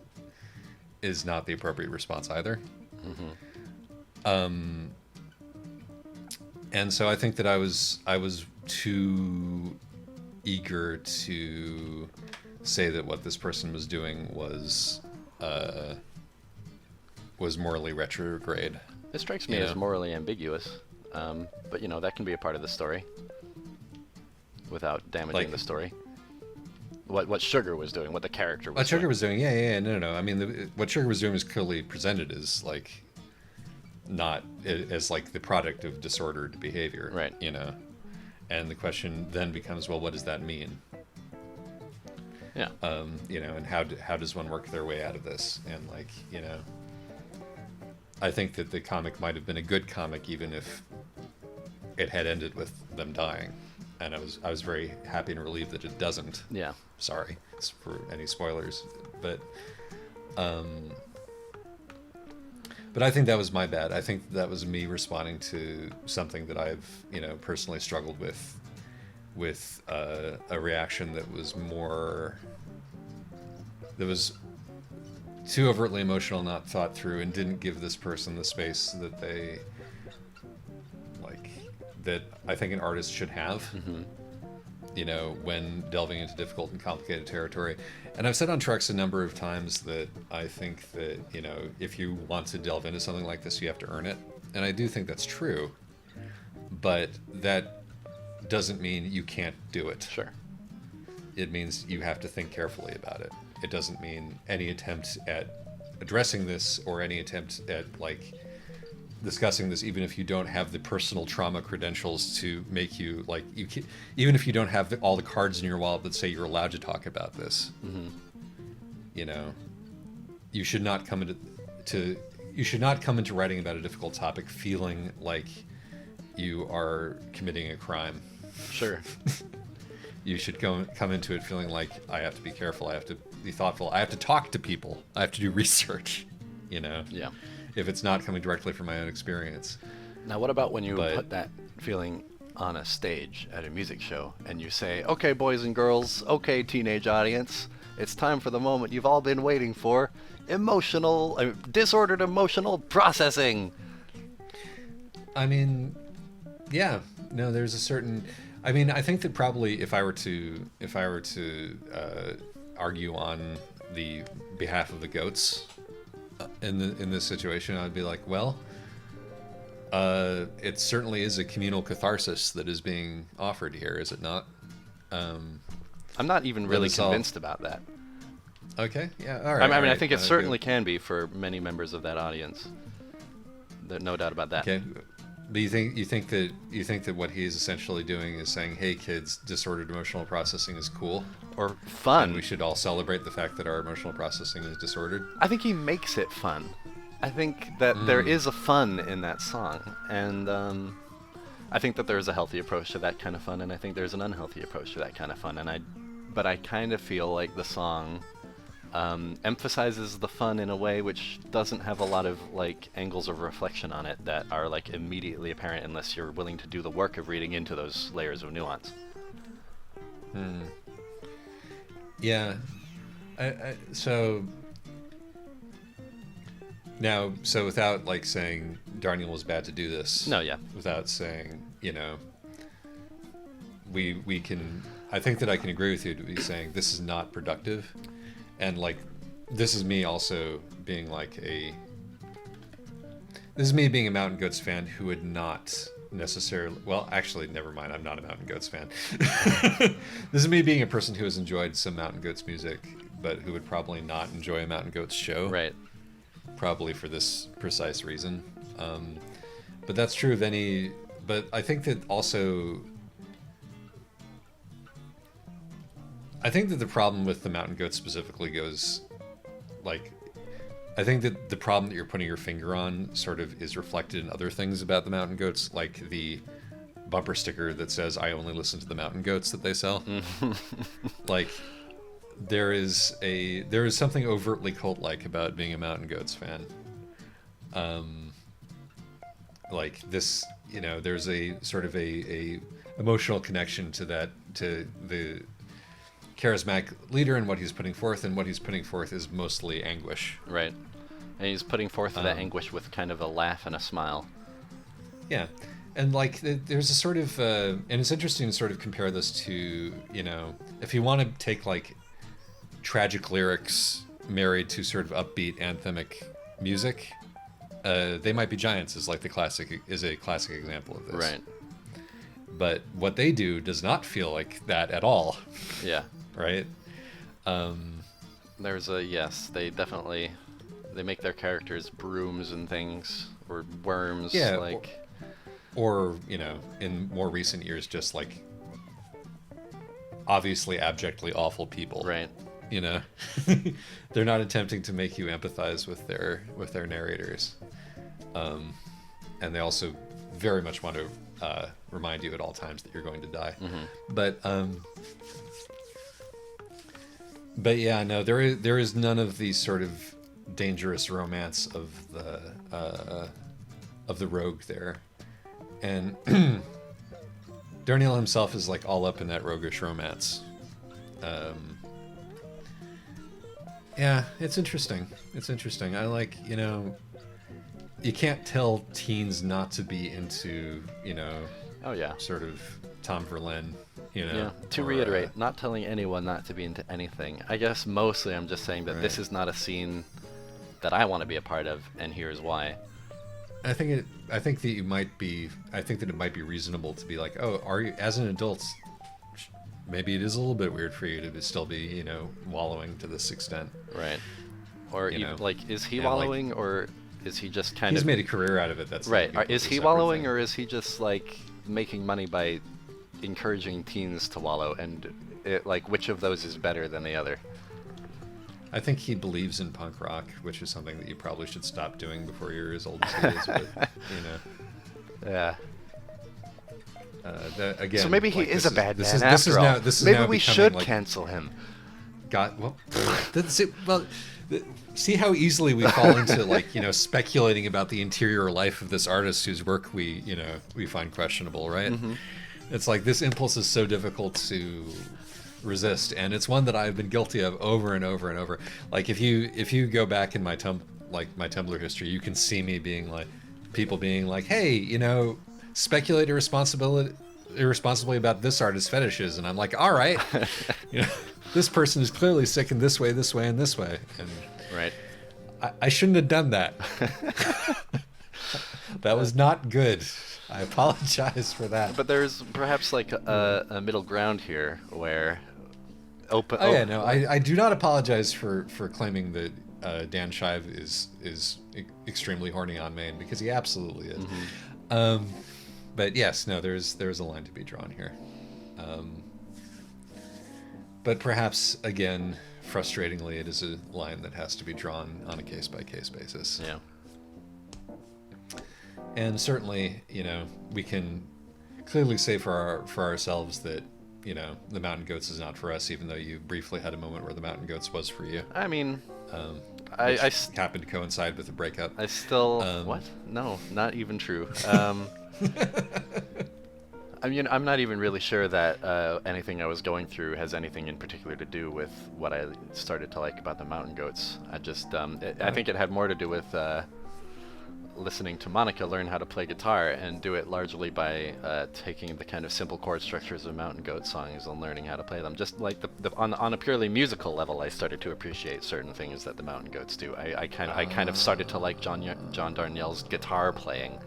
is not the appropriate response either. Mm-hmm. And so I think that I was too eager to say that what this person was doing was morally retrograde. It strikes me as morally ambiguous, but you know, that can be a part of the story without damaging the story. What Sugar was doing, what the character was doing. What Sugar was doing, yeah, no. I mean, what Sugar was doing was clearly presented as like not as like the product of disordered behavior, right? You know, and the question then becomes, well, what does that mean? Yeah. You know, and how does one work their way out of this? And like, you know, I think that the comic might have been a good comic even if it had ended with them dying. And I was very happy and relieved that it doesn't. Yeah. Sorry for any spoilers, but I think that was my bad. I think that was me responding to something that I've, you know, personally struggled with a reaction that was too overtly emotional, not thought through, and didn't give this person the space that they that I think an artist should have. Mm-hmm. You know, when delving into difficult and complicated territory. And I've said on Treks a number of times that I think that, you know, if you want to delve into something like this, you have to earn it. And I do think that's true. But that doesn't mean you can't do it. Sure. It means you have to think carefully about it. It doesn't mean any attempt at addressing this or any attempt at, like, discussing this, even if you don't have the personal trauma credentials to make you like even if you don't have all the cards in your wallet that say you're allowed to talk about this. Mm-hmm. You know, you should not come into writing about a difficult topic feeling like you are committing a crime. Sure. You should come into it feeling like, I have to be careful, I have to be thoughtful, I have to talk to people, I have to do research, you know. Yeah. If it's not coming directly from my own experience. Now, what about when you put that feeling on a stage at a music show and you say, okay, boys and girls, okay, teenage audience, it's time for the moment you've all been waiting for, disordered emotional processing. I mean, yeah, no, there's a certain, I mean, I think that probably if I were to argue on the behalf of the goats, in this situation, I'd be like, well, it certainly is a communal catharsis that is being offered here, is it not? I'm not even really convinced about that. Okay, yeah, all right. I mean, I think it certainly can be for many members of that audience. There's no doubt about that. Okay, but you think that what he's essentially doing is saying, hey kids, disordered emotional processing is cool or fun, and we should all celebrate the fact that our emotional processing is disordered? I think he makes it fun. I think that there is a fun in that song, and I think that there's a healthy approach to that kind of fun, and I think there's an unhealthy approach to that kind of fun, but I kind of feel like the song emphasizes the fun in a way which doesn't have a lot of like angles of reflection on it that are like immediately apparent unless you're willing to do the work of reading into those layers of nuance. Yeah. So without like saying Darnielle was bad to do this. No, yeah. Without saying, you know, we can. I think that I can agree with you to be saying this is not productive, and like this is me also being like a. This is me being a Mountain Goats fan who would not necessarily. Well, actually, never mind. I'm not a Mountain Goats fan. This is me being a person who has enjoyed some Mountain Goats music, but who would probably not enjoy a Mountain Goats show. Right. Probably for this precise reason. But that's true of any. But I think that also. I think that the problem with the Mountain Goats specifically goes, like, I think that the problem that you're putting your finger on sort of is reflected in other things about the Mountain Goats, like the bumper sticker that says "I only listen to the Mountain Goats" that they sell. Like, there is something overtly cult-like about being a Mountain Goats fan. Like this, you know, there's a sort of a emotional connection to that, to the charismatic leader and what he's putting forth, and what he's putting forth is mostly anguish. Right. And he's putting forth that anguish with kind of a laugh and a smile. Yeah. And like there's a sort of and it's interesting to sort of compare this to, you know, if you want to take like tragic lyrics married to sort of upbeat anthemic music, They Might Be Giants is like a classic example of this. Right. But what they do does not feel like that at all. Yeah. Right? There's a, yes, they make their characters brooms and things, or worms. Yeah, like, or you know, in more recent years, just like obviously abjectly awful people. Right. You know, they're not attempting to make you empathize with their narrators, and they also very much want to remind you at all times that you're going to die. Mm-hmm. But yeah, no, there is none of the sort of dangerous romance of the rogue there, and Darnielle himself is like all up in that roguish romance. Yeah, it's interesting. I like, you know, you can't tell teens not to be into, you know, oh yeah, sort of Tom Verlaine, you know. Yeah. To reiterate, not telling anyone not to be into anything. I guess mostly I'm just saying that Right. this is not a scene that I want to be a part of, and here's why. I think that it might be reasonable to be like, oh, are you, as an adult, maybe it is a little bit weird for you to still be, you know, wallowing to this extent. Right. Or You know, like, is he and, like, wallowing, or is he just kind He's of... made a career out of it. That's Right. like a Is he separate wallowing, thing. or is he just like making money by encouraging teens to wallow? And like, which of those is better than the other? I think he believes in punk rock, which is something that you probably should stop doing before you're as old as he is. But you know, Yeah. Again, So maybe he like, is this a bad man this after is all. now, this is Maybe now we becoming, should like, cancel him. Well, that's it. Well, see how easily we fall into like, you know, speculating about the interior life of this artist whose work we find questionable, right? Mm-hmm. It's like this impulse is so difficult to resist, and it's one that I've been guilty of over and over and over. Like if you go back in my my Tumblr history, you can see me being like, people being like, hey, you know, speculate irresponsibly about this artist's fetishes, and I'm like, all right, you know, this person is clearly sick in this way, and this way. And Right. I shouldn't have done that. That was not good. I apologize for that. But there's perhaps like a middle ground here where Yeah, no, I do not apologize for claiming that Dan Shive is extremely horny on main, because he absolutely is. Mm-hmm. But yes, no, there's a line to be drawn here. But perhaps, again, frustratingly, it is a line that has to be drawn on a case-by-case basis. Yeah. And certainly, you know, we can clearly say for ourselves that, you know, the Mountain Goats is not for us, even though you briefly had a moment where the Mountain Goats was for you. I mean, Which happened to coincide with a breakup. I still... what? No, not even true. I mean, I'm not even really sure that anything I was going through has anything in particular to do with what I started to like about the Mountain Goats. I just, I think it had more to do with listening to Monica learn how to play guitar and do it largely by taking the kind of simple chord structures of Mountain Goat songs and learning how to play them. Just like on a purely musical level, I started to appreciate certain things that the Mountain Goats do. I kind of started to like John Darnielle's guitar playing.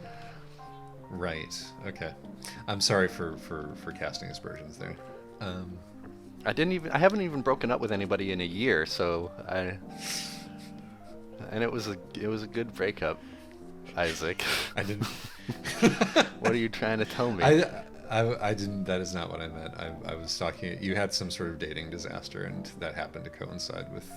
Right. Okay. I'm sorry for casting aspersions there. I haven't even broken up with anybody in a year, so and it was a good breakup, Isaac. I didn't. What are you trying to tell me? I didn't. That is not what I meant. I was talking. You had some sort of dating disaster, and that happened to coincide with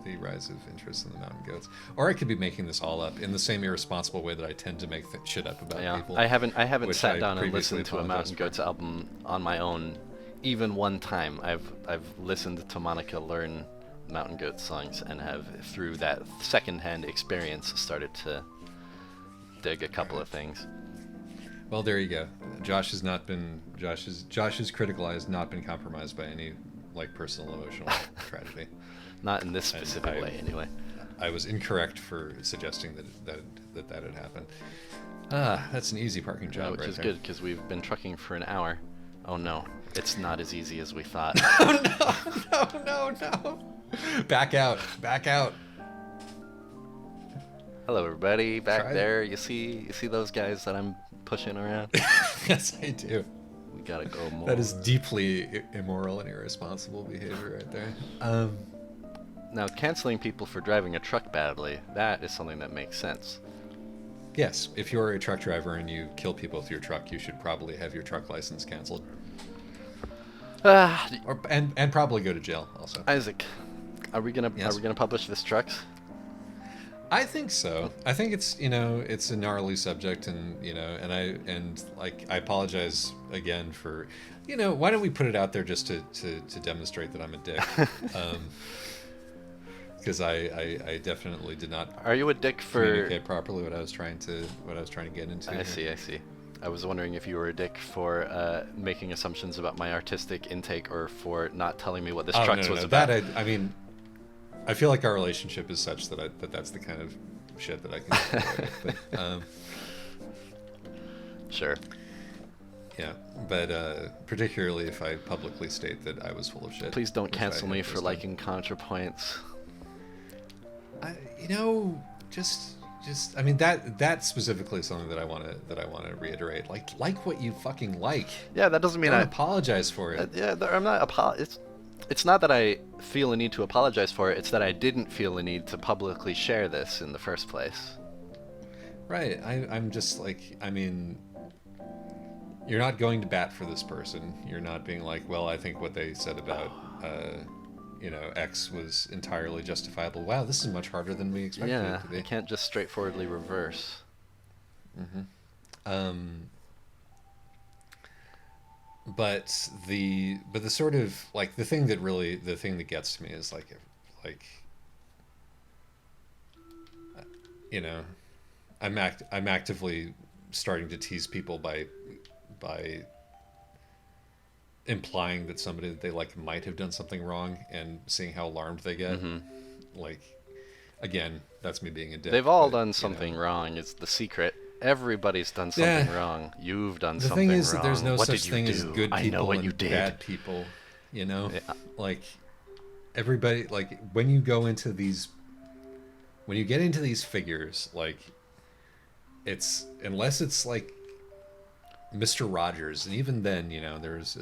the rise of interest in the Mountain Goats. Or I could be making this all up in the same irresponsible way that I tend to make shit up about people. I haven't sat down and listened to a Mountain Goats album on my own, even one time. I've listened to Monica learn Mountain Goats songs and have, through that secondhand experience, started to dig a couple of things. Well, there you go. Josh's critical eye has not been compromised by any personal emotional tragedy. Not in this specific way, anyway. I was incorrect for suggesting that had happened. That's an easy parking job, which is there. good because we've been trucking for an hour. Oh no, it's not as easy as we thought. Oh no! Back out! Hello, everybody. Back Try there. You see those guys that I'm pushing around? Yes, I do. We gotta go more. That is deeply immoral and irresponsible behavior right there. Now, canceling people for driving a truck badly, that is something that makes sense. Yes, if you're a truck driver and you kill people with your truck, you should probably have your truck license canceled. And probably go to jail also. Isaac, are we gonna publish this trucks? I think so. I think it's it's a gnarly subject, and I apologize again for why don't we put it out there just to demonstrate that I'm a dick. Because I definitely did not. Are you a dick for communicate properly what I was trying to get into? I see. I was wondering if you were a dick for making assumptions about my artistic intake, or for not telling me what this trucks was about. I mean, I feel like our relationship is such that that's the kind of shit that I can get away with. But, sure. Yeah, but particularly if I publicly state that I was full of shit. Please don't cancel me for liking ContraPoints. I mean that specifically is something that I want to reiterate. Like what you fucking like. Yeah, that doesn't mean I apologize for it. I'm not It's not that I feel a need to apologize for it. It's that I didn't feel a need to publicly share this in the first place. Right. I'm just you're not going to bat for this person. You're not being like, well, I think what they said about X was entirely justifiable. Wow, this is much harder than we expected it to be. Yeah, I can't just straightforwardly reverse. Mm-hmm. But the sort of the thing that gets to me is I'm actively starting to tease people by implying that somebody that they like might have done something wrong, and seeing how alarmed they get. Mm-hmm. Again, that's me being a dick. They've all done something wrong. It's the secret. Everybody's done something wrong. You've done something wrong. The thing is that there's no such thing as good people I know what and you did. Bad people. Everybody, when you get into these figures, it's unless it's Mr. Rogers, and even then, there's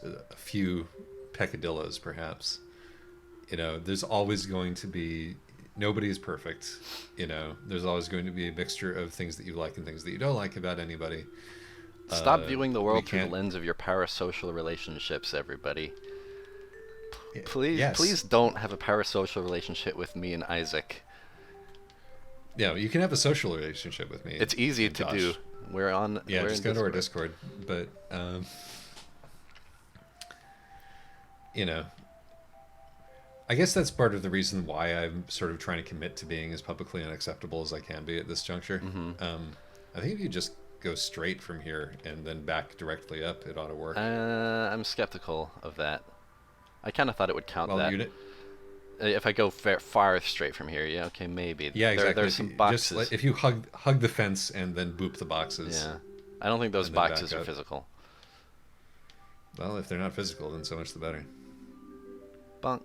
a few peccadillos, perhaps. There's always going to be. Nobody is perfect. There's always going to be a mixture of things that you like and things that you don't like about anybody. Stop viewing the world through the lens of your parasocial relationships, everybody. Please don't have a parasocial relationship with me and Isaac. Yeah, you can have a social relationship with me. It's easy to do. We're on. Yeah, just go to our Discord. But I guess that's part of the reason why I'm sort of trying to commit to being as publicly unacceptable as I can be at this juncture. Mm-hmm. I think if you just go straight from here and then back directly up, it ought to work. I'm skeptical of that. I kind of thought it would count that. if I go far straight from here, yeah, okay, maybe. Yeah, exactly. There's some boxes. Just like, if you hug the fence and then boop the boxes. Yeah. I don't think those and then back boxes are up. physical. Well, if they're not physical, then so much the better. Bonk.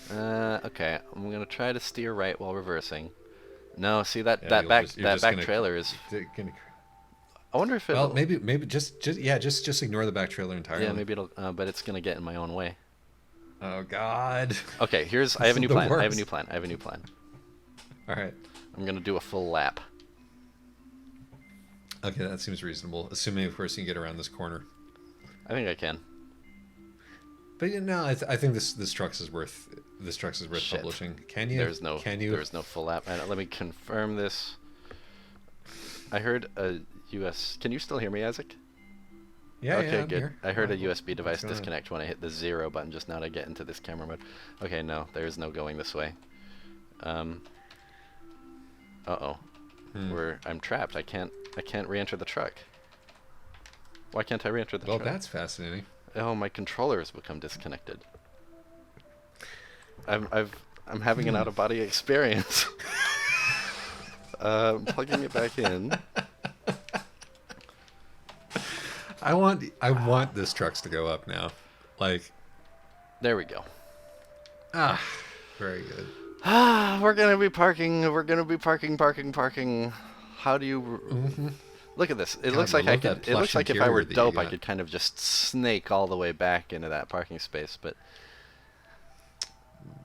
Okay, I'm gonna try to steer right while reversing. No, see that back trailer is. I wonder if it. Well, maybe just ignore the back trailer entirely. Yeah, maybe it'll. But it's gonna get in my own way. Oh God. Okay, I have a new plan. I have a new plan. All right. I'm gonna do a full lap. Okay, that seems reasonable. Assuming, of course, you can get around this corner. I think I can. But I think this trucks is worth Shit. publishing. Can you? There's no full lap. Let me confirm this. I heard a US. Can you still hear me, Isaac? Yeah, okay, I'm good. here. I heard a USB device disconnect when I hit the 0 button just now to get into this camera mode. Okay, no, there's no going this way. Uh-oh. I'm trapped. I can't re-enter the truck. Why can't I re-enter the truck? Well, that's fascinating. Oh, my controller has become disconnected. I'm having an out-of-body experience. Plugging it back in. I want this trucks to go up now. Like, there we go. Very good. We're gonna be parking. How do you look at this? It looks like I could. It looks like if I were dope, I could kind of just snake all the way back into that parking space, but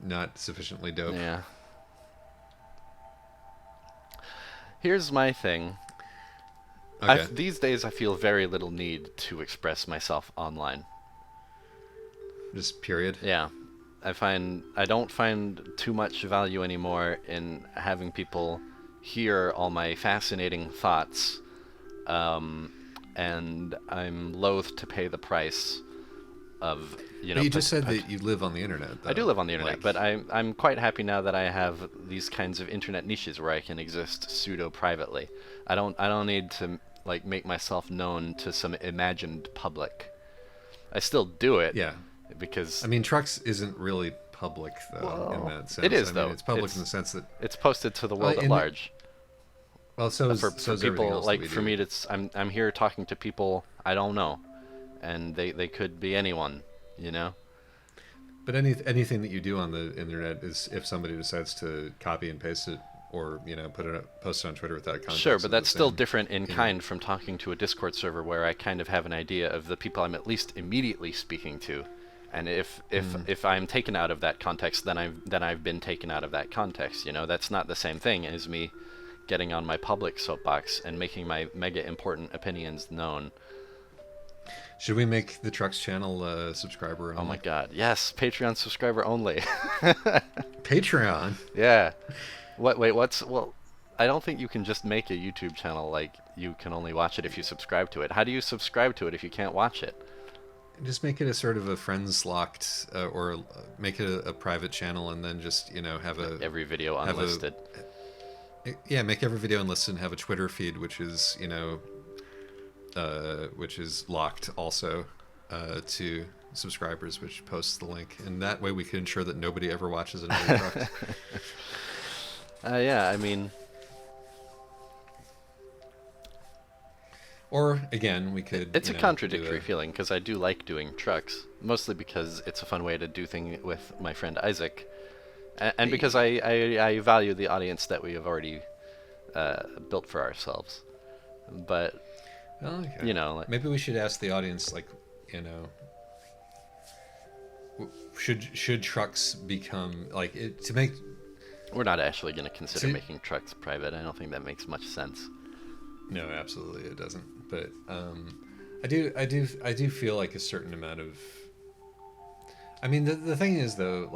not sufficiently dope. Yeah. Here's my thing. Okay. These days, I feel very little need to express myself online. Just period. Yeah. I don't find too much value anymore in having people hear all my fascinating thoughts, and I'm loath to pay the price of, But you just said that you live on the internet, though. I do live on the internet, but I'm quite happy now that I have these kinds of internet niches where I can exist pseudo-privately. I don't need to make myself known to some imagined public. I still do it. Yeah. Because trucks isn't really public though, in that sense. It is though. It's public in the sense that it's posted to the world at large. Well, so for people for me, I'm here talking to people I don't know, and they could be anyone, you know. But anything that you do on the internet is, if somebody decides to copy and paste it, or post it on Twitter without context. Sure, but that's still different in kind from talking to a Discord server where I kind of have an idea of the people I'm at least immediately speaking to. And if I'm taken out of that context, then I've been taken out of that context. That's not the same thing as me getting on my public soapbox and making my mega important opinions known. Should we make the Trucks channel subscriber only? Oh my God, yes! Patreon subscriber only. Patreon. Yeah. Well, I don't think you can just make a YouTube channel you can only watch it if you subscribe to it. How do you subscribe to it if you can't watch it? Just make it a sort of a friends locked, or make it a private channel, and then just have every video unlisted. Make every video unlisted and have a Twitter feed, which is locked also to subscribers, which posts the link, and that way we can ensure that nobody ever watches another Trucks. Yeah, Or, again, we could... It's a contradictory feeling, because I do like doing trucks, mostly because it's a fun way to do things with my friend Isaac, and because I value the audience that we have already built for ourselves. But, maybe we should ask the audience, should trucks become, to make... We're not actually going to consider making trucks private. I don't think that makes much sense. No, absolutely it doesn't. But I do feel like a certain amount of. The thing is though,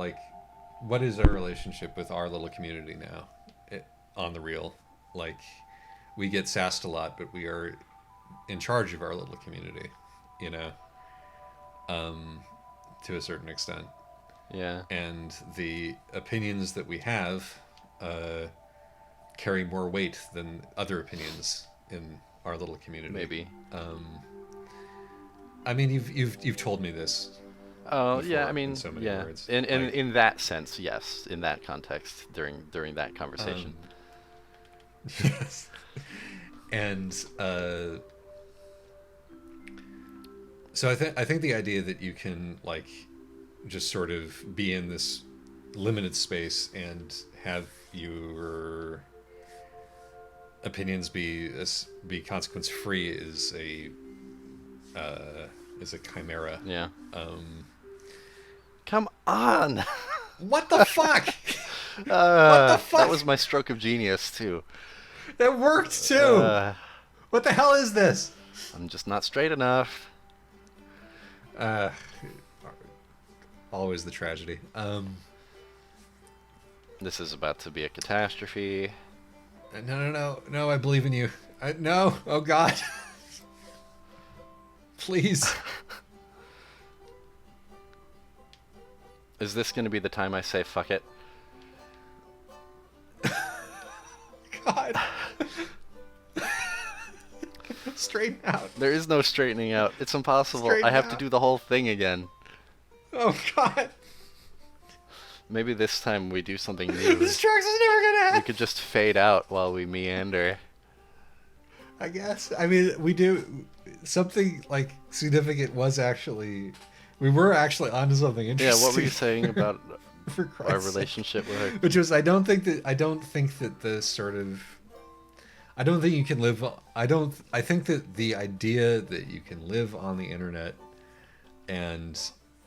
what is our relationship with our little community now, on the real? We get sassed a lot, but we are in charge of our little community, to a certain extent. Yeah. And the opinions that we have carry more weight than other opinions in our little community. Maybe. You've told me this Oh yeah, I before mean, in so many yeah. words. In that sense, yes. In that context, during that conversation. Yes. And so I think the idea that you can like just sort of be in this limited space and have your opinions be consequence free is a chimera. Yeah. Um, Come on. what the fuck? What the That fuck? was my stroke of genius too. That worked too. Uh, What the hell is this? I'm just not straight enough. Uh, always the tragedy. This is about to be a catastrophe. No, I believe in you. No, oh God. Please. Is this going to be the time I say fuck it? God. Straighten out. There is no straightening out. It's impossible. Straighten I have to out. do the whole thing again. Oh God. Maybe this time we do something new. This truck's is never gonna We happen. could just fade out while we meander. I guess. I mean, we do something like significant was actually. We were actually onto something Yeah, interesting. what were you saying about For Christ's our sake. relationship with her? Which was I don't think that the sort of I don't think you can live I think that the idea that you can live on the internet and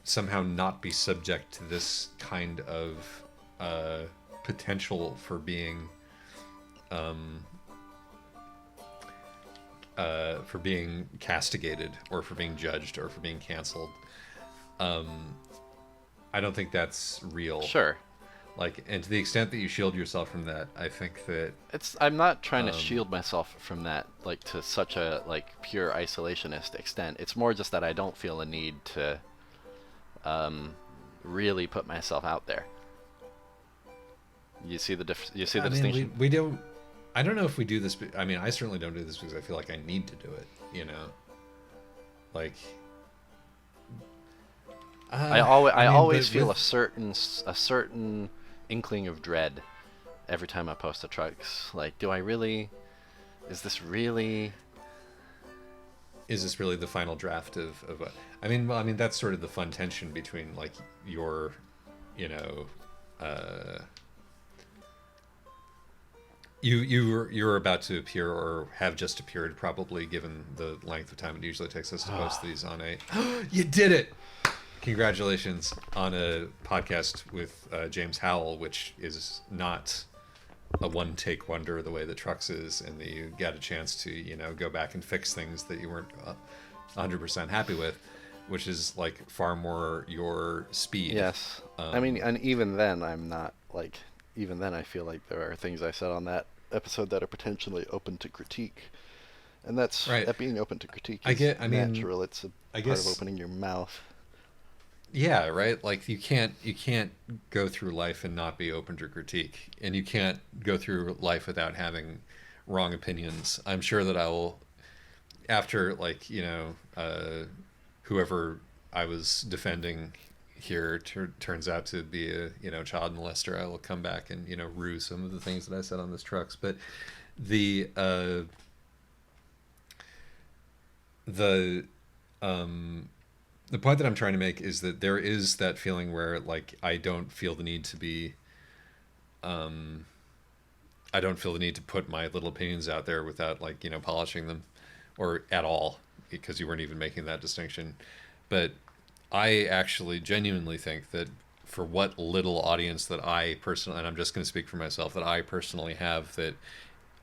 somehow not be subject to this kind of potential for being castigated or for being judged or for being canceled. I don't think that's real. Sure. Like, and to the extent that you shield yourself from that, I think that I'm not trying to shield myself from that, like, to such a, like, pure isolationist extent. It's more just that I don't feel a need to really put myself out there. You see the distinction? we don't. I don't know if we do this. I mean, I certainly don't do this because I feel like I need to do it. You know, like. I always feel with- a certain inkling of dread every time I post a trucks. Like, do I really? Is this really? Is this really the final draft of what? I mean, that's sort of the fun tension between like your, you know, you're about to appear or have just appeared, probably given the length of time it usually takes us to post these on a. You did it! Congratulations on a podcast with James Howell, which is not a one-take wonder the way the Trucks is, and that you got a chance to, you know, go back and fix things that you weren't 100% happy with, which is like far more your speed. Yes. I mean, and even then, I'm not like. Even then, I feel like there are things I said on that episode that are potentially open to critique, and that's right. That being open to critique is I mean, natural. It's a I part guess- of opening your mouth. Yeah, right. Like you can't go through life and not be open to critique, and you can't go through life without having wrong opinions. I'm sure that I will, after like whoever I was defending here turns out to be a child molester, I will come back and rue some of the things that I said on this Trucks. But the point that I'm trying to make is that there is that feeling where like I don't feel the need to be I don't feel the need to put my little opinions out there without like polishing them or at all, because you weren't even making that distinction. But I actually genuinely think that for what little audience that I personally, and I'm just going to speak for myself, that I personally have, that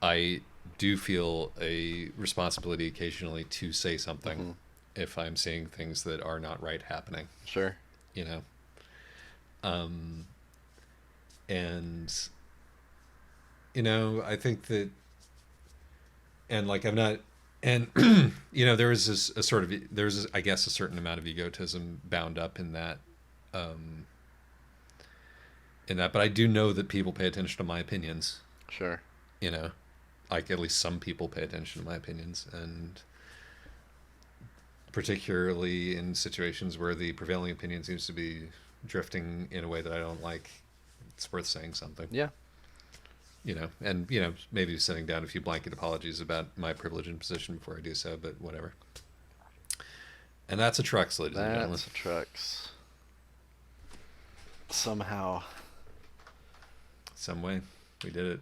I do feel a responsibility occasionally to say something if I'm seeing things that are not right happening. Sure. And I think that, and like I'm not, and there is this a sort of there's I guess a certain amount of egotism bound up in that, but I do know that people pay attention to my opinions. Sure. Like at least some people pay attention to my opinions, and particularly in situations where the prevailing opinion seems to be drifting in a way that I don't like. It's worth saying something. Yeah. And maybe sending down a few blanket apologies about my privilege and position before I do so, but whatever. And that's a Trux, ladies and gentlemen. That's a Trux. Somehow. Some way. We did it.